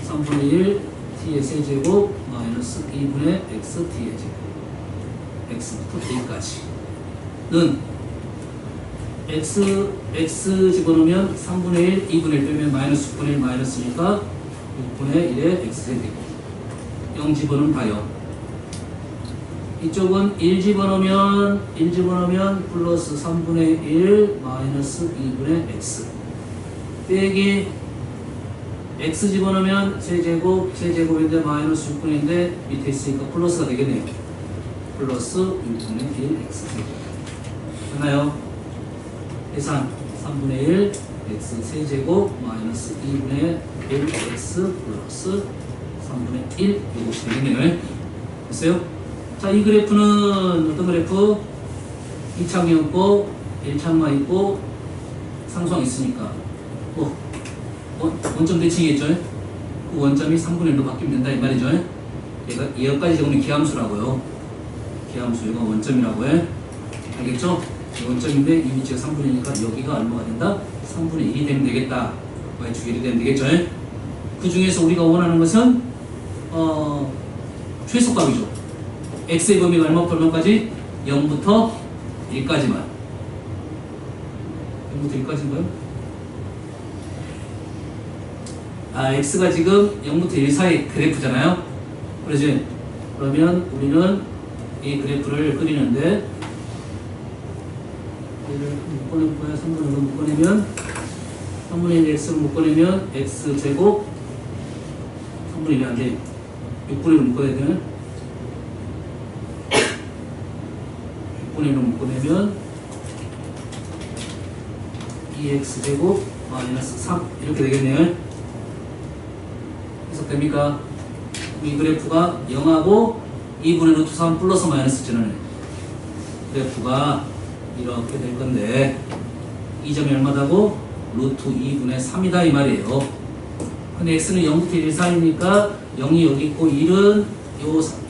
Speaker 1: 3분의 1 t의 세제곱 마이너스 2분의 x t의 제곱 x부터 t까지는 x 집어넣으면 3분의 1, 2분의 1 빼면 마이너스 6분의 1 마이너스니까 6분의 1의 x제곱 0 집어넣으면 다 0. 이쪽은 1 집어넣으면 플러스 3분의 1 마이너스 2분의 x 빼기 x 집어넣으면 세제곱인데 마이너스 6분인데 밑에 있으니까 플러스가 되겠네요. 플러스 6분의 1 x 세제곱. 됐나요? 계산 3분의 1 x 세제곱 마이너스 2분의 1 x 플러스 3분의 1 이것이 되겠네요. 됐어요? 자, 이 그래프는 어떤 그래프? 2창이 없고 1창만 있고 상수항 있으니까 원점 대칭이겠죠? 그 원점이 3분의 1로 바뀌면 된다 이 말이죠. 여기까지 적으면 기함수라고요. 기함수 이거 원점이라고 해. 알겠죠? 원점인데 이 위치가 3분의 1이니까 여기가 얼마가 된다? 3분의 1이 되면 되겠다. y축 1이 되면 되겠죠? 그 중에서 우리가 원하는 것은 최소값이죠. x의 범위가 얼마까지? 0부터 1까지만. 0부터 1까지인가요? x가 지금 0부터 1 사이 그래프잖아요. 그러지? 그러면 우리는 이 그래프를 그리는데 얘를 묶어낼 거야. 3분의 1로 묶어내면 3분의 1 x를 묶어내면 x제곱 3분의 1이 안 돼. 6분의 1로 묶어내야 되는 6분의 1로 묶어내면 2x제곱 마이너스 3 이렇게 되겠네요. 됩니까? 이 그래프가 0하고 2분의 루트 3 플러스 마이너스 지나는 그래프가 이렇게 될 건데 이 점이 얼마다고? 루트 2분의 3이다 이 말이에요. 근데 x는 0부터 1 사이니까 0이 여기 있고 1은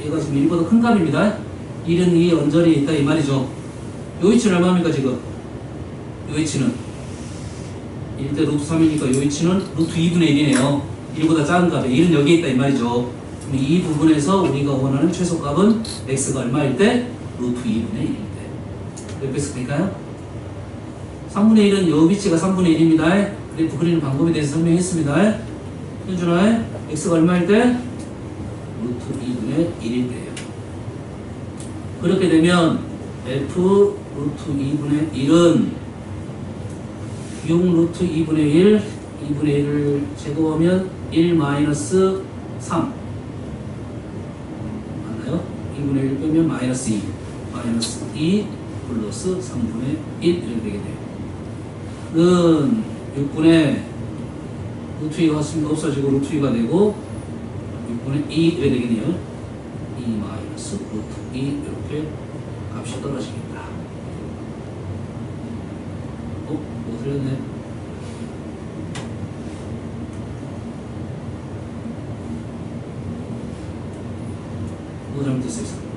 Speaker 1: 얘가 지금 1보다 큰 값입니다. 1은 이 언저리에 있다 이 말이죠. 요 위치는 얼마입니까 지금? 요 위치는 1대 루트 3이니까 요 위치는 루트 2분의 1이네요. 1보다 작은 값에 1은 여기에 있다 이 말이죠. 이 부분에서 우리가 원하는 최소값은 x가 얼마일 때? 루트 2분의 1일 때. 몇 배 쓸까요? 3분의 1은 요 위치가 3분의 1입니다. 그래프 그리는 방법에 대해서 설명했습니다. 현준아, x가 얼마일 때? 루트 2분의 1일 때예요. 그렇게 되면 f 루트 2분의 1은 6 루트 2분의 1 2분의 1을 제곱하면 1 마이너스 3 맞나요? 2분의 1 빼면 마이너스 2 마이너스 2 플러스 3분의 1 이렇게 되게 돼요. 는 6분의 루트 2가 왔으니까 없어지고 루트 2가 되고 6분의 2 이렇게 되겠네요. 2 마이너스 루트 2 이렇게 값이 떨어지겠다. 뭐 틀렸네. 뭐 잘못됐어요?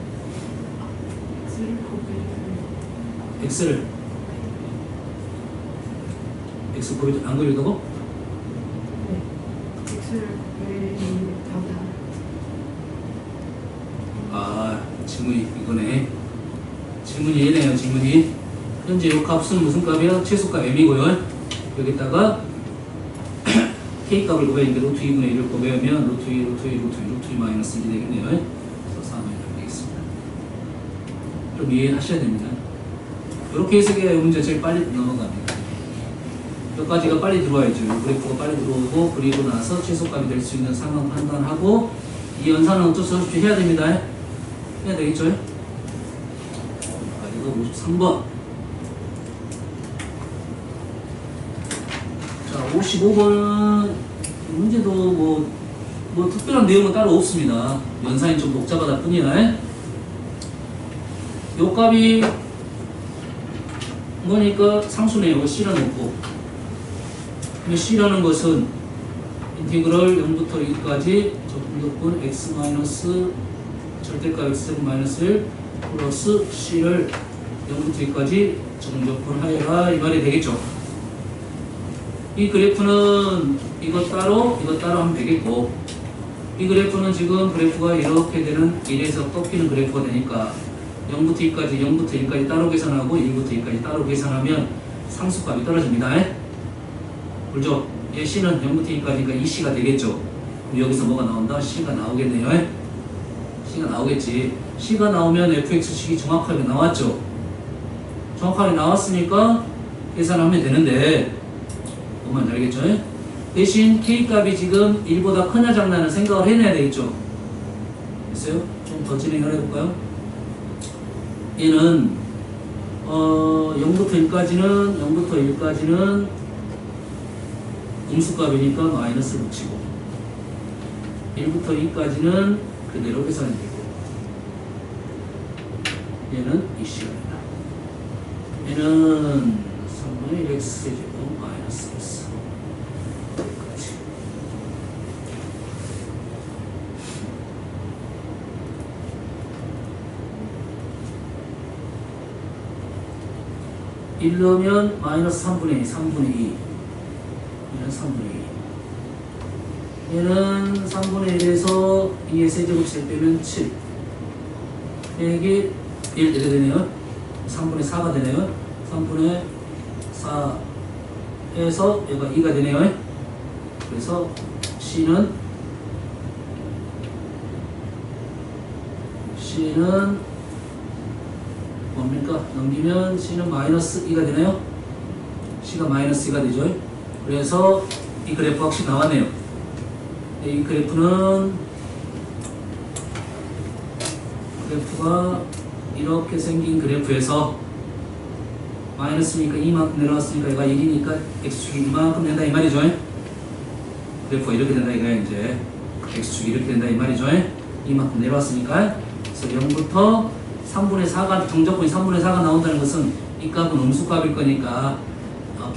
Speaker 1: x를 x 곱이 안 그리다고?
Speaker 2: 네. x를 왜
Speaker 1: 아, 질문이 이거네. 질문이 얘네요. 질문이 현재 이 값은 무슨 값이야? 최소값 m이고요. 여기다가 k값을 곱해니까 루트 2분의 1을 곱해면 루트 2, 루트 2, 루트 2 마이너스 1이 되겠네요. 그래서 3이 되겠습니다. 좀 이해하셔야 됩니다. 이렇게 해석해야 문제 제일 빨리 넘어갑니다. 여기까지가 빨리 들어와야죠. 그래프가 빨리 들어오고 그리고 나서 최소값이 될 수 있는 상황 판단하고 이 연산은 어쩔 수 없이 해야 됩니다. 해야 되겠죠? 이거 53번. 자, 55번 문제도 뭐 특별한 내용은 따로 없습니다. 연산이 좀 복잡하다 뿐이야. 요 값이 뭐니까 상수네요. C라 놓고. C라는 것은 인티그럴 0부터 2까지 적분적분 x 마이너스 절대값 x제곱 마이너스 1 플러스 C를 0부터 2까지 정적분 하여라 이 말이 되겠죠. 이 그래프는 이것 따로 하면 되겠고 이 그래프는 지금 그래프가 이렇게 되는 1에서 꺾이는 그래프가 되니까 0부터 2까지 0부터 1까지 따로 계산하고 1부터 2까지 따로 계산하면 상수값이 떨어집니다. 그렇죠? 얘 C는 0부터 2까지니까 이 C가 되겠죠. 그럼 여기서 뭐가 나온다? C가 나오겠네요. C가 나오겠지. C가 나오면 fx식이 정확하게 나왔죠. 정확하게 나왔으니까 계산하면 되는데 뭔 말인지 알겠죠? 대신 K값이 지금 1보다 크냐 작나는 생각을 해내야 되겠죠. 됐어요? 좀 더 진행을 해볼까요? 얘는 0부터 1까지는 음수값이니까 마이너스를 붙이고 1부터 2까지는 그대로 계산이 되고 얘는 이 시간이다. 얘는 3분의 1 x제곱 마이너스 x 여기까지. 일 넣으면 마이너스 3분의 2, 3분의 2 얘는 3분의 2 얘는 3분의 1에서 2의 세제곱씩 빼면 7 여기 1 이렇게 되네요. 3분의 4가 되네요. 3분의 4에서 얘가 2가 되네요. 그래서 C는 뭡니까? 넘기면 C는 마이너스 2가 되네요. C가 마이너스 2가 되죠. 그래서 이 그래프 확실히 나왔네요. 이 그래프가 이렇게 생긴 그래프에서 마이너스니까 이만큼 내려왔으니까 얘가 1이니까 x축이 이만큼 된다 이 말이죠. 그래프가 이렇게 된다 이거야. 이제 x축이 이렇게 된다 이 말이죠. 이만큼 내려왔으니까. 그래서 0부터 3분의 4가 정적분이 3분의 4가 나온다는 것은 이 값은 음수값일 거니까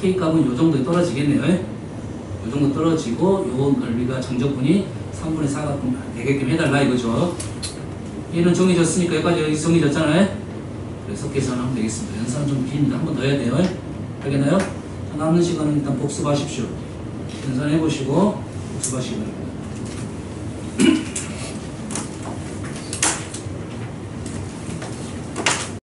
Speaker 1: k 값은 요 정도에 떨어지겠네요. 요 정도 떨어지고 요 넓이가 정적분이 3분의 4가 되게끔 해달라 이거죠. 얘는 정해졌으니까 여기까지 정해졌잖아요. 그래서 계산하면 되겠습니다. 연산은 좀 깁니다. 한 번 더 해야 돼요. 알겠나요? 남는 시간은 일단 복습하십시오. 연산해보시고 복습하시기 바랍니다.